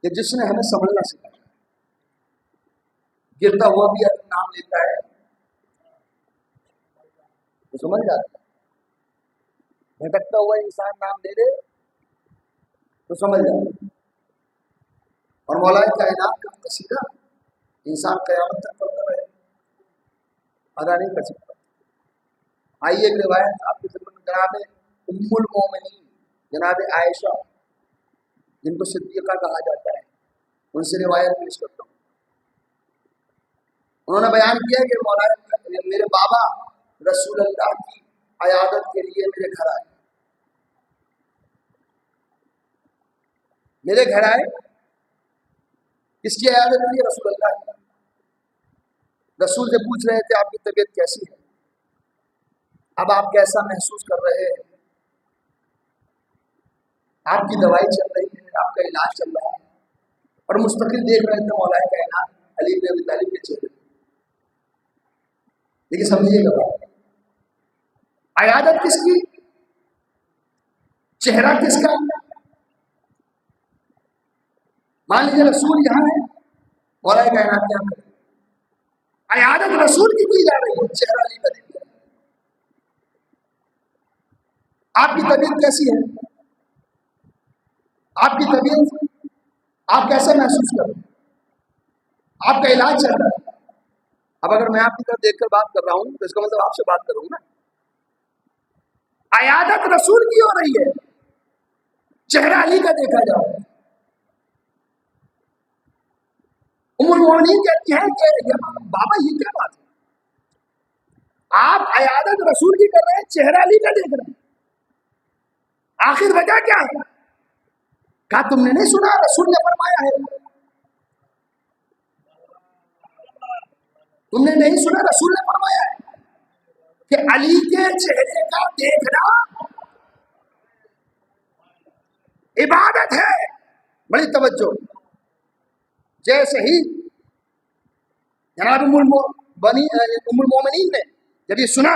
Speaker 4: کہ جس نے ہمیں سمجھنا سکھایا. گرتا ہوا بھی اگر نام لیتا ہے تو سمجھ جاتا ہے. بھٹکتا ہوا انسان نام دے دے تو سمجھ جاتا ہے. اور مولا کائنات کا قصیدہ انسان قیامت تک پڑھتا رہے ادا نہیں کر سکتا. آئیے ایک روایت آپ کی خدمت میں جناب ام المومنین جناب عائشہ جن کو صدیقہ کہا جاتا ہے ان سے روایت پیش کرتا ہوں. انہوں نے بیان کیا کہ مولانا میرے بابا رسول اللہ کی عیادت کے لیے میرے گھر آئے. میرے گھر آئے کس کی عیادت کے لیے؟ رسول اللہ کی. رسول سے پوچھ رہے تھے آپ کی طبیعت کیسی ہے، اب آپ کیسا محسوس کر رہے ہیں، آپ کی دوائی چل رہی ہے، آپ کا علاج چل رہا ہے. اور مستقل دیکھ رہے تھے مولا کائنات علی بن ابی طالب کے چہرے. لیکن سمجھیے گا عیادت کس کی، چہرہ کس کا؟ مان لیجیے رسول یہاں ہے، مولا کائنات یہاں ہے. عیادت رسول کی جا رہی ہے، چہرہ علی کا دیکھ. آپ کی طبیعت کیسی ہے، آپ کی طبیعت آپ کیسے محسوس کر رہے ہیں، آپ کا علاج چل رہا ہے. اب اگر میں آپ کی طرف دیکھ کر بات کر رہا ہوں تو اس کا مطلب آپ سے بات کروں نا. عیادت رسول کی ہو رہی ہے، چہرہ علی کا دیکھا جا رہا ہے. ام المومنین کہتی ہیں کہ بابا یہ کیا بات ہے، آپ عیادت رسول کی کر رہے ہیں، چہرہ علی کا دیکھ رہے ہیں، آخر وجہ کیا ہے؟ کہا تم نے نہیں سنا رسول نے فرمایا ہے، تم نے نہیں سنا رسول نے فرمایا ہے کہ علی کے چہرے کا دیکھنا عبادت ہے. بڑی توجہ. جیسے ہی جناب ام المومنین نے جب یہ سنا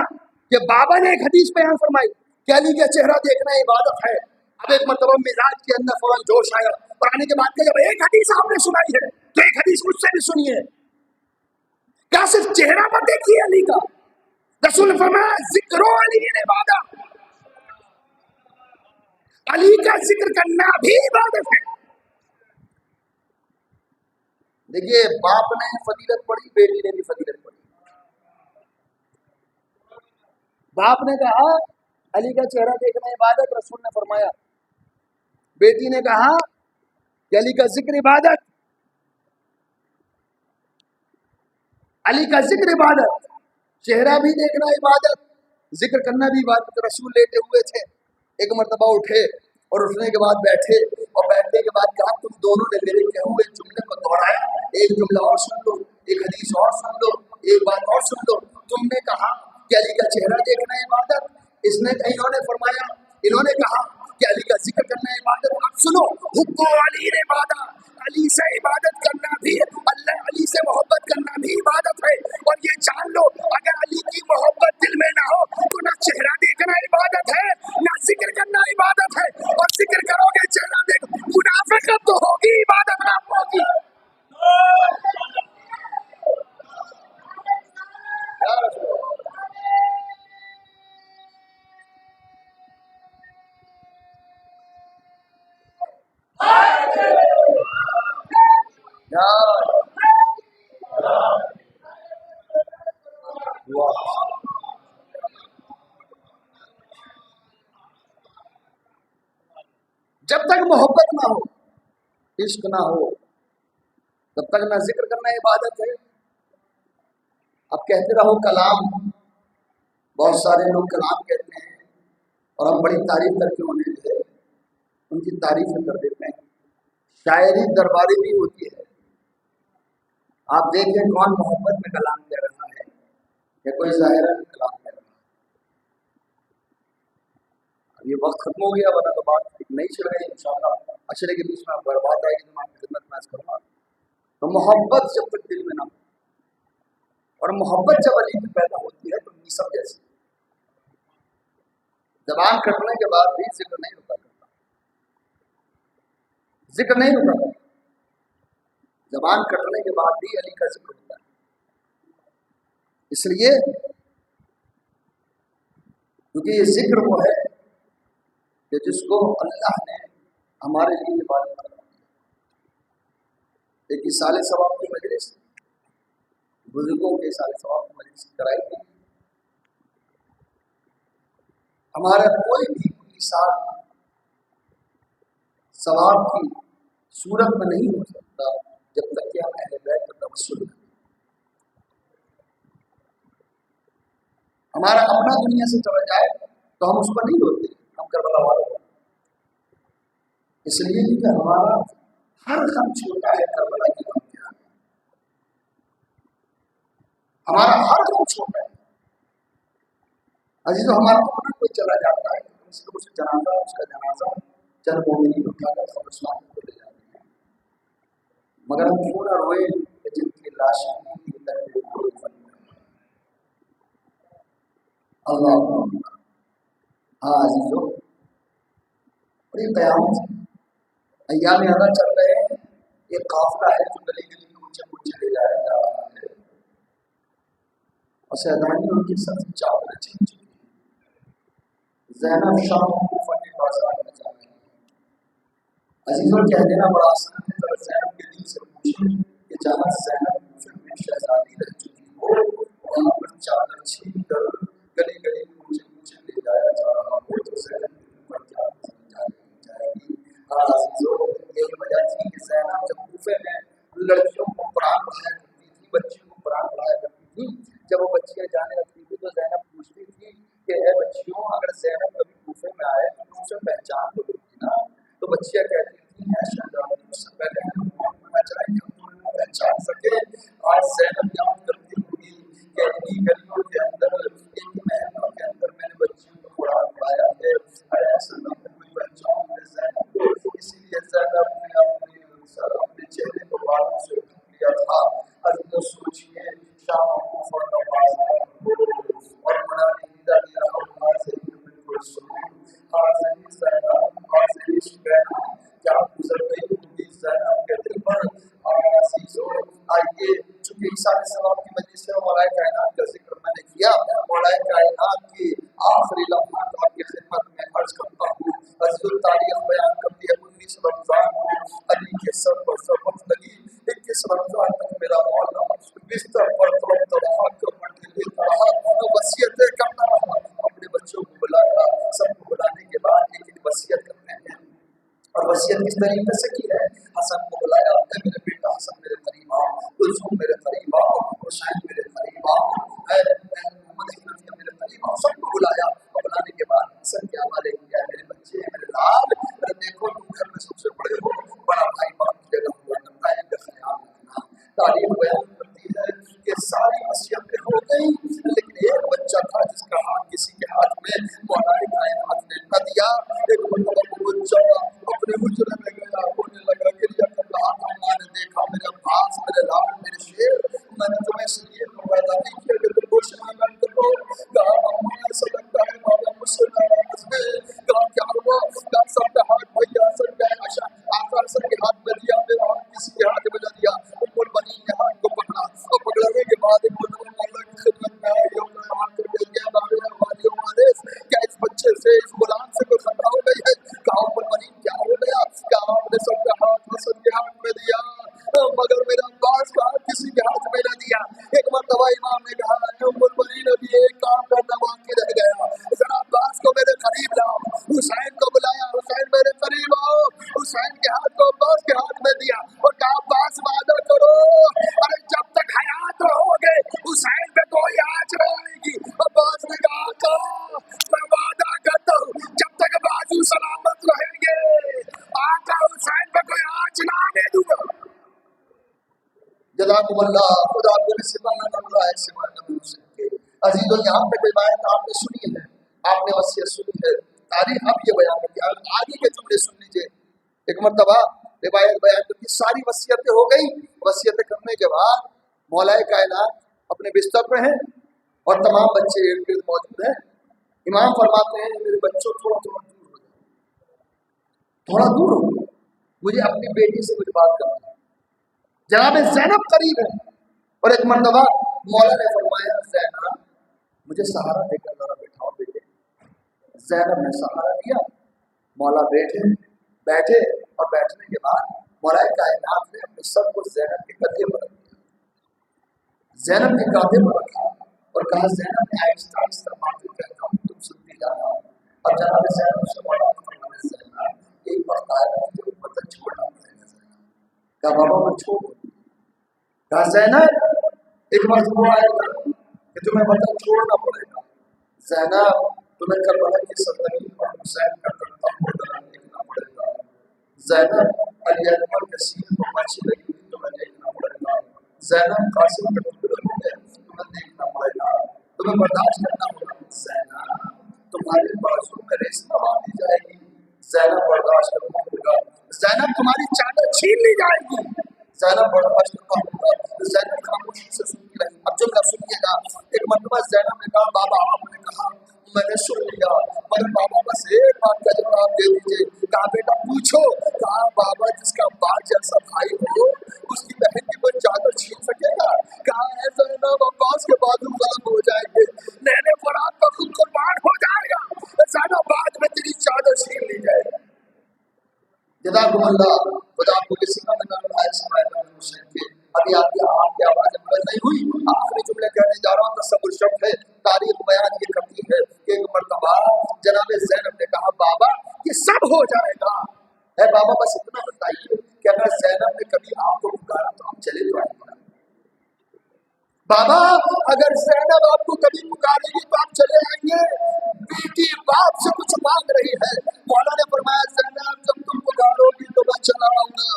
Speaker 4: کہ بابا نے ایک حدیث بیان فرمائی کہ علی کا چہرہ دیکھنا عبادت ہے، اب ایک مرتبہ مزاج کے اندر فوراً جوش آیا. پرانے کے بعد جب ایک حدیث آپ نے سنائی ہے تو ایک حدیث مجھ سے بھی سنیے. کیا صرف چہرہ پر دیکھیے علی کا؟ رسول نے فرمایا ذکر علی عبادت، علی کا ذکر کرنا بھی عبادت ہے. دیکھیے باپ نے فضیلت پڑھی، بیٹی نے بھی فضیلت پڑھی. باپ نے کہا علی کا چہرہ دیکھنا عبادت، رسول نے فرمایا۔ بیٹی نے کہا کہ علی کا ذکر عبادت، علی کا ذکر عبادت، چہرہ بھی دیکھنا عبادت، ذکر کرنا بھی عبادت۔ رسول لیٹے ہوئے تھے، ایک مرتبہ اٹھے اور اٹھنے کے بعد بیٹھے، اور بیٹھنے کے بعد کہا تم دونوں نے میرے کہے ہوئے جملے کو دہرایا، ایک جملہ اور سن لو، ایک حدیث اور سن لو، ایک بات اور سن لو۔ تم نے کہا کہ علی کا چہرہ دیکھنا عبادت، انہوں نے فرمایا، انہوں نے کہا کہ علی کا ذکر کرنا عبادت۔ اب سنو، حب علی عبادت، علی سے عبادت کرنا بھی، اللہ علی سے محبت کرنا بھی عبادت ہے۔ اور یہ جان لو، اگر علی کی محبت دل میں نہ ہو تو نہ چہرہ دیکھنا عبادت ہے، نہ ذکر کرنا عبادت ہے۔ اور ذکر کرو گے چہرہ دیکھ، منافقت تو ہوگی، عبادت نہ ہوگی۔ جب تک محبت نہ ہو، عشق نہ ہو، تب تک نہ ذکر کرنا عبادت ہے۔ اب کہتے رہو کلام، بہت سارے لوگ کلام کہتے ہیں اور ہم بڑی تعریف کر کے انہیں دے ان کی تعریف کر دیتے ہیں۔ شاعری درباری بھی ہوتی ہے۔ آپ دیکھیں کون محبت میں کلام کہہ رہا ہے یا کوئی ظاہر کلام کہہ رہا ہے۔ اب یہ وقت ختم ہو گیا، ورنہ تو بات نہیں چل رہی، انشاءاللہ عشرے کے بیچ میں برباد آئے گی تو میں آپ کی خدمت میں عرض کروں گا۔ تو محبت جب تک دل میں نہ ہو، اور محبت جب علی میں پیدا ہوتی ہے تو نسب جیسی زبان کٹنے کے بعد بھی ذکر نہیں رکا کرتا، ذکر نہیں رکا کرتا، زبان کٹنے کے بعد بھی علی کا ذکر ہوتا ہے۔ اس لیے کیونکہ یہ ذکر وہ ہے کہ جس کو اللہ نے ہمارے لیے عبادت کرا دیا۔ ایک سال ثواب کی مجلس، بزرگوں کے سال ثواب کی مجلس کرائی گئی۔ ہمارا کوئی بھی سال ثواب کی صورت میں نہیں ہو سکتا جب تک کہ ہم اہل بیت کا توسل کریں۔ ہمارا اپنا دنیا سے چلا جائے تو ہم اس پر نہیں ہوتے، ہم کربلا والوں کو، اس لیے کہ ہمارا ہر غم چھوٹا ہے کربلا کی غم کے آگے، ہمارا ہر غم چھوٹا ہے۔ عزیزو، ہمارا اپنا کوئی چلا جاتا ہے تو اس کا جنازہ، اس کا جنازہ چند مومنین اٹھا کر قبرستان کو لے جاتے ہیں، مگر ہم کیوں نہ روئے کہ جن کی لاشیں کی طرف اللہ۔ ہاں عزیزو، بڑی قیامت ایام ادا چل رہے ہیں، ایک قافلہ ہے جو گلی گلی کوچے کوچے لے جایا جا رہا ہے، اور سیدانی ان کی سب سے چاول چھین چکی ہے۔ زینب شام کو فتح بازار میں جا رہی ہے۔ عزیزوں، کہہ دینا بڑا آسان ہے، اگر زینب کے دل سے پوچھیں کہ جہاں زینب کوفے میں شہزادی رہ چکی ہو، وہاں پر چادر چھین کر گلی گلی کوچے کوچے لے جایا جا رہا ہو تو زینب کے اوپر کیا جائے گی؟ ہاں عزیزوں، یہی وجہ تھی کہ زینب جب کوفے میں لڑکیوں کو قرآن پڑھایا کرتی تھی، بچیوں کو قرآن پڑھایا کرتی تھی، جب وہ بچیاں جانے لگتی تھی تو زینب پوچھتی تھی کہ اے بچیوں، اگر زینب کبھی کوفے میں آئے تو تم اسے پہچان لو گی نا؟ تو بچیاں کہتی تھی اے شہزادی، اس سے پہلے ہمیں کون ہونا چاہیے ہم تمہیں پہچان سکے؟ آج زینب یاد کرتی ہوگی کہ اپنی گلیوں کے اندر، ان محلوں کے اندر میں نے بچیوں کو قرآن پڑھایا ہے، ایسا نہ ہو کوئی پہچان ہے زینب کو۔ اسی لیے زینب نے اپنے چہرے کو بالوں سے ڈھک لیا تھا۔ عزیزو سوچیے، شام کو فرق بازار اور منالی دیا اور سے بالکل سنو، حاضری زینب، حاضری شبینا، کیا گزر گئی ہوگی زینب کے دل پر؟ عزیزو آئیے، چونکہ عیسیٰ علیہ السلام کی وجہ سے مولا کائنات کا ذکر میں نے کیا، مولا کائنات کی آخری لمحات آپ کی خدمت میں عرض کرتا ہوں۔ عزیزو تاریخ بیان کرتی ہے 19 رمضان کو علی کے سر پر سبق لگی، 21 رمضان تک میرا مولا بستر پر تڑپتا رہا، کمر ڈھیلی رہا، وصیتیں کرتا رہا، اپنے بچوں کو بلایا वसीयत किस तरीके से की है? हसन को बुलाया, मेरे बेटा हसन मेरे करीब आओ, कुलसुम मेरे करीब आओ, हुसैन मेरे करीब आओ, मोहम्मद हनीफा मेरे करीब आओ, सबको बुलाया। और बुलाने के बाद हसन के हवाले किया, मेरे बच्चे मेरे लाल, अरे देखो तुम घर में सबसे बड़े हो, बड़ा भाई बाप की जगह हुआ करता है, इनका ख्याल रखना। तारीफ बयान करती है कि सारी वसीयतें हो गई, लेकिन एक बच्चा था जिसका हाथ किसी के हाथ में मौलाए कायनात ने न दिया। एक मतलब वो बच्चा अपने हुजरे में गया, बोलने लगा, गिरिया कर रहा था, माँ ने देखा मेरे अब्बास, मेरे लाल, मेरे शेर, मैंने तुम्हें इसलिए तो पैदा नहीं किया कि तुम कुछ ना करो। कहा अम्मा ऐसा लगता है बाबा मुझसे नाराज है। कहा क्या हुआ? कहा सबका हाथ भैया सर गया, आशा आका सर के हाथ में दिया, मेरा हाथ किसी के हाथ में न दिया। उम्मुल बनी ने हाथ को पकड़ा, और पकड़ने के बाद एक मतलब मौला की खिदमत में आए, यो मेरा हाथ को दे दिया, बाबे हमारी हमारे क्या इस बच्चे से, इस गुलाम से कोई खतरा हो गई है? कहा उम्मुल बनी क्या हो गया? कहा आपने सबका हाथ हसन के हाथ में दिया, मगर मेरा अब्बास का हाथ किसी के हाथ में न दिया। एक मरतबा इमाम ने कहा, उम्मुल बनी ने भी एक काम करना बाकी रह गया, जरा अब्बास को मेरे करीब लाओ। हुसैन को बुलाया, हुसैन मेरे करीब आओ। हुसैन के हाथ को अब्बास के हाथ में दिया और कहा अब्बास वादा करो, अरे जब तक हयात रहोगे हुसैन पे कोई आँच न आएगी। अब्बास ने कहा आका मैं वादा करता हूँ जब तक बाजू सलामत रहेंगे आका हुसैन पे कोई आँच न आने दूंगा। जज़ाकुमुल्लाह, खुदा आपको नसीब है सिवा नबी हुसैन के। अजीजों, यहाँ पे कोई बात आपने सुनी है, आपने वसीयत सुनी है, तारीख अब ये बयान करती है। आगे के जुमले सुन लीजिए। एक मरतबा रिवायत बयान करती, सारी वसीयतें हो गई। वसीयतें करने के बाद मौलाए कायनात अपने बिस्तर पे हैं और तमाम बच्चे इर्द गिर्द मौजूद हैं। इमाम फरमाते हैं, मेरे बच्चों थोड़ा थोड़ा दूर हो जाओ, थोड़ा दूर हो, मुझे अपनी बेटी से कुछ बात करनी है। जनाब ज़ैनब करीब है और एक मरतबा मौला ने फरमाया, ज़ैनब मुझे सहारा देकर जरा बैठाओ बेटे। ज़ैनब ने सहारा दिया, मौला बैठे और बैठने के बाद मौलाए कायनात ने अपने सर को ज़ैनब के कंधे पर रख दिया, ज़ैनब के कंधे पर रखा और कहा, ज़ैनब ने आहिस्ता आहिस्ता बातें कहता हूँ, तुम सुनती जाना। और जनाब ज़ैनब से मौला ने फरमाया, ज़ैनब एक बात है, मुझे वतन छोड़ना पड़ेगा। कहा बाबा मैं छोड़ दूँ? कहा ज़ैनब एक मरतबा आएगा कि तुम्हें वतन छोड़ना पड़ेगा। ज़ैनब तुम्हें करबला की सरजमीन पर हुसैन का करता हुआ देखना पड़ेगा। ज़ैनब अली अकबर के सीने को माची लगी हुई तुम्हें देखना पड़ेगा। ज़ैनब कासिम के टुकड़े हो गए तुम्हें देखना पड़ेगा, तुम्हें बर्दाश्त करना होगा। ज़ैनब तुम्हारे बाजू में रेशम बांधी जाएगी, ज़ैनब बर्दाश्त करना होगा। ज़ैनब तुम्हारी चादर छीन ली जाएगी, ज़ैनब बर्दाश्त करना होगा। ज़ैनब खामोशी से सुनती रही। अब जुमला सुनिएगा। एक मरतबा ज़ैनब ने कहा, बाबा आपने कहा मैंने सुन लिया, पर बाबा बस एक बात का जवाब दे दीजिए। कहा बेटा पूछो। कहा बाबा जिसका बाप जैसा भाई हो उसकी बहन की कोई चादर छीन सकेगा? कहा है ज़ैनब अब्बास के बाजू गलत हो जाएंगे, नैने फरात का खुद कुर्बान हो जाएगा, ज़ैनब बाद में तेरी चादर छीन ली जाएगी। जज़ाकुमुल्लाह, खुदा आपको किसी का नजर आए सिवाय नबी हुसैन के। अभी आपकी आवाज़ बुलंद नहीं हुई, आखिरी जुमले कहने जा रहा हूँ। तसव्वुर शब्द है, तारीख बयान ये करती है कि एक मरतबा जनाब ज़ैनब ने कहा, बाबा ये सब हो जाएगा, है बाबा बस इतना बताइए कि अगर ज़ैनब ने कभी आपको पुकारा तो आप चले तो आएंगे। बाबा अगर ज़ैनब आपको कभी पुकारेगी तो आप चले आएंगे। बेटी बाप से कुछ मांग रही है। मौला ने फरमाया, ज़ैनब जब तुम पुकारोगी तो मैं चला आऊंगा।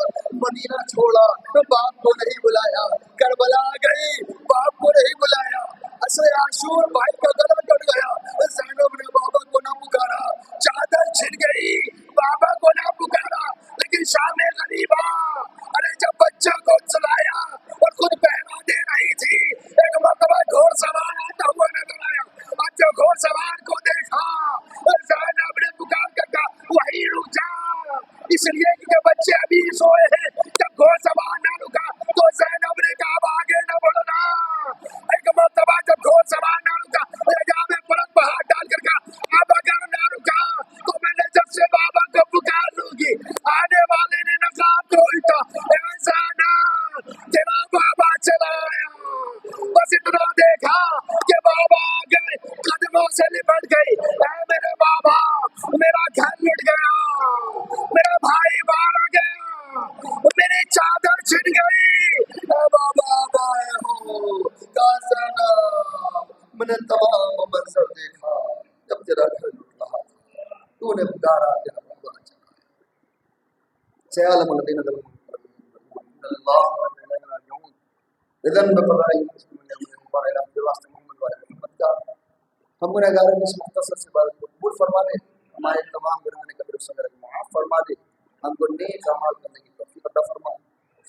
Speaker 4: मदीना छोड़ा, बाप को नहीं बुलाया। करबला आ गई, बाप को नहीं बुलाया। असर आशूर भाई का गला कट गया, ज़ैनब ने बाबा को ना पुकारा। चादर छिन गई, बाबा को ना पुकारा। लेकिन शाम गरीबा, अरे जब बच्चा को चलाया और खुद पहना दे रही थी, एक मरतबा घोड़सवार आता हुआ नजर आया। और जो घोड़सवार को देखा ज़ैनब ने पुकार कर कहा, वही रुक जा, इसलिए कि बच्चे अभी सोए हैं। जब घोड़सवार ना रुका तो ज़ैनब ने हमने तमाम मंजर देखा जब तेरा घर लुट रहा था, तूने पुकारा तेरा बुआ चला। سيعلم الذين ظلموا ان الله وانا اليه راجعون. اذا بقضاء الى واسطے محمد والے محمد کا ہم گنہگاروں کی اس مختصر سی بات کو قبول فرما دے، ہمارے تمام گناہوں کا برس وغیرہ معاف فرما دے، ہم کو نیک اعمال کرنے کی توفیق عطا فرما،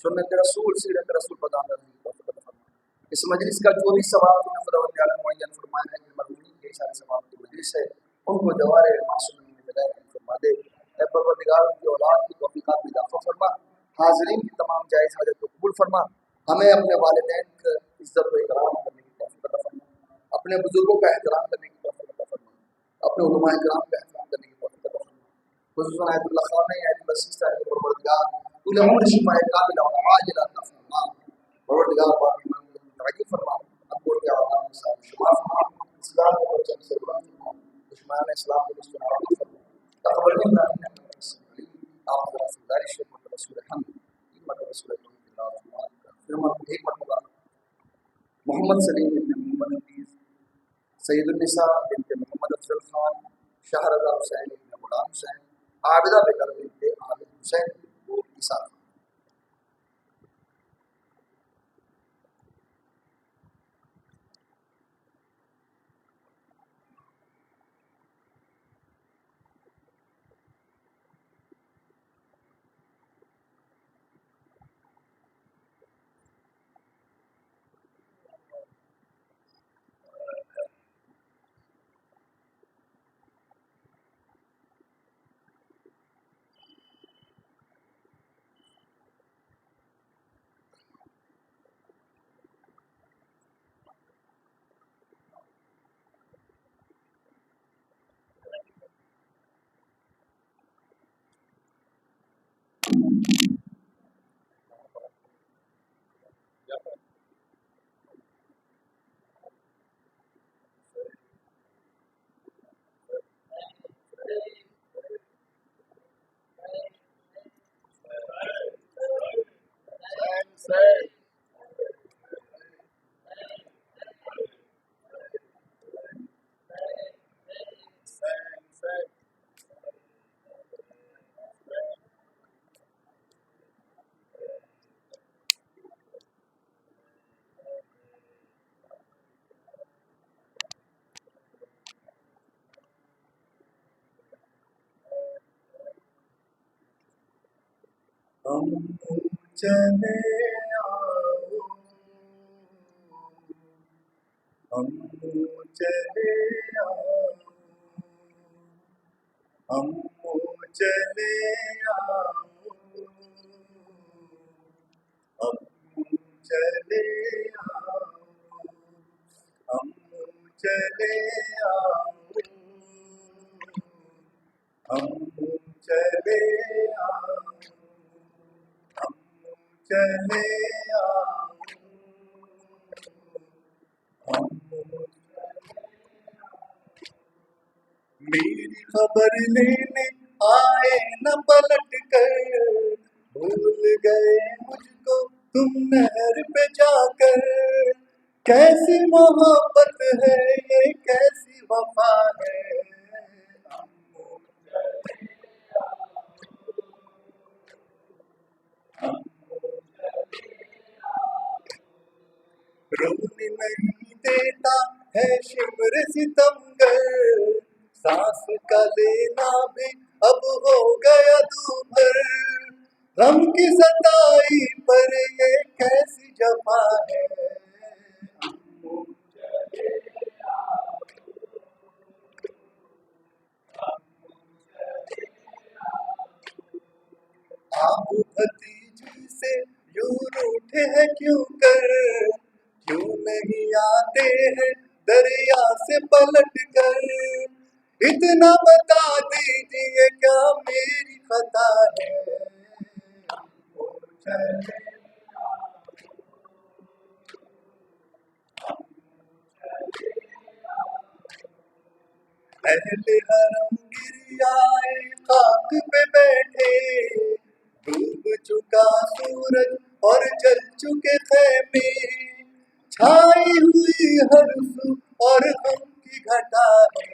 Speaker 4: سنت رسول سیرت رسول پر عمل کرنے کی توفیق عطا فرما۔ اس مجلس کا جو بھی ثواب تم نے خداوند تعالی معین فرمایا ہے، مرحومین کے سارے ثواب کی مجلس ہے، ان کو جوار معصومین میں بدائے فرما دے۔ اے پروردگار ان کی اولاد کی توفیقات میں اضافہ فرما، حاضرین کی تمام جائز حاجت کو قبول فرما، ہمیں اپنے والدین کا عزت و اکرام کرنے کی توفیق عطا فرما، اپنے بزرگوں کا احترام کرنے کی توفیق عطا فرما، اپنے علماء کرام کا احترام کرنے کی توفیق عطا فرما۔ خصوصاً آیت اللہ خان نے آیت اللہ سیستہ ہے پروردگار طول عمر شفاء کاملہ و عاجلہ عطا فرما، پروردگار باقی من تعجیب فرما، اکبر کے عوام کے ساتھ شمار فرما، اسلام کو بچن سے بلند فرما، دشمنان اسلام کو دشمن عوام فرما، تقبل منا انک انت السمیع العلیم۔ آپ ذرا سے گزارش ہے مرتبہ رسول حمد مرتبہ رسول اللہ ایک مرتبہ محمد سلیم بن محمد حفیظ، سید النساء بنت محمد افضل خان، شہرزاد حسین بن غلام حسین، عابدہ بیگم بنت عابد حسین وہ عیسیٰ۔
Speaker 3: ہم چلے آؤ، ہم چلے آؤ، ہم چلے آؤ، ہم چلے آؤ، ہم چلے آؤ، ہم چلے آؤ، چلے آؤ، ہم میری خبر لینے آئے نہ پلٹ کر، بھول گئے مجھ کو تم نہر پہ جا کر، کیسی محبت ہے یہ کیسی وفا ہے، رونے نہیں دیتا ہے شمر ستمگر، سانس کا لینا بھی اب ہو گیا دوبھر، غم کی ستائی پر یہ کیسی جفا ہے، آپ بھتیجی سے یوں روٹھے ہیں کیوں کر، کیوں نہیں آتے ہیں دریا سے پلٹ کر، اتنا بتا دیجیے کیا میری خطا ہے، اہل حرم گریائے خاک پہ بیٹھے، ڈوب چکا سورج اور جل چکے خیمے، چھائی ہوئی ہر سو
Speaker 1: اور غم کی گھٹا ہے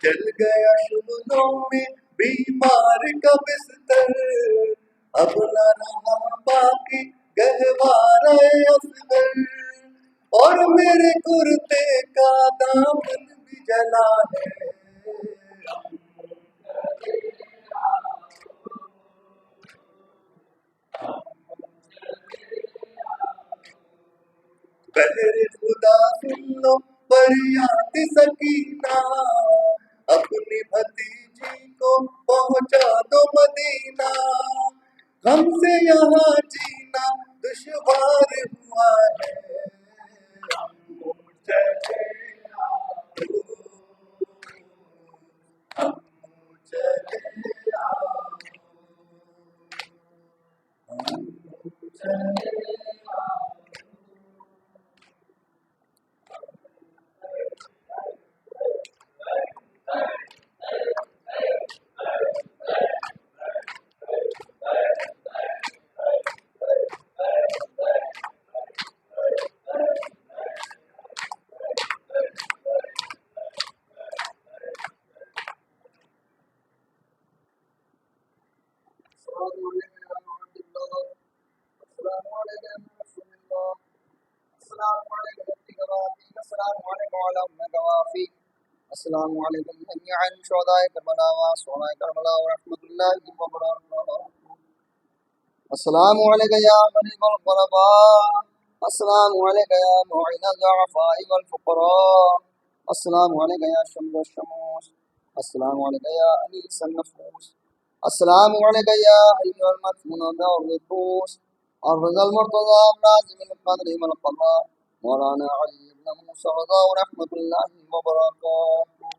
Speaker 1: جل گیا شبنوں میں بیمار کا بستر اب نہ رہا باقی گہوارہ اصغر اور میرے کرتے کا دامن بھی جلا ہے بہر خدا سن لو فریاد سکینہ اپنی بھتیجی کو پہنچا دو مدینہ غم سے یہاں جینا دشوار ہوا ہے
Speaker 4: السلام علیکم جميعا شهداء کربلا وشهداء کربلا ورحمۃ اللہ وبرکاتہ. السلام علیکم یا غریب الغرباء، السلام علیکم یا معین الضعفاء والفقراء، السلام علیکم یا شمس الشموس، السلام علیکم یا انیس النفوس، السلام علیکم یا ایها المدفون بالرفوس، الرضا المرتضى النازم القدر والقضاء مولانا علی بن موسى رضا ورحمۃ اللہ وبرکاتہ.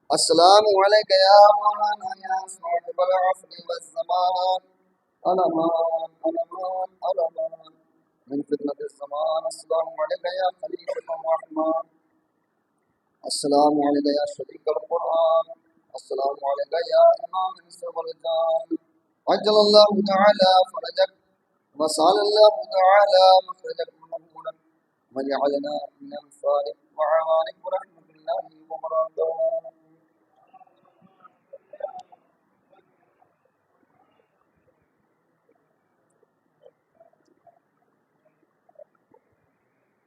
Speaker 4: السلام علیکم یا مولانا یا صاحب العصر والزمان، الامان الامان الامان من فتنة الزمان. السلام علیکم یا خلیفۃ الرحمن، السلام علیکم یا شریک القرآن، السلام علیکم یا امام نصر والجان. عجل اللہ تعالی فرجک وسال اللہ تعالی مخرجک مقبولا وجعلنا من انصارک وعوانک ورحمۃ اللہ وبرکاتہ.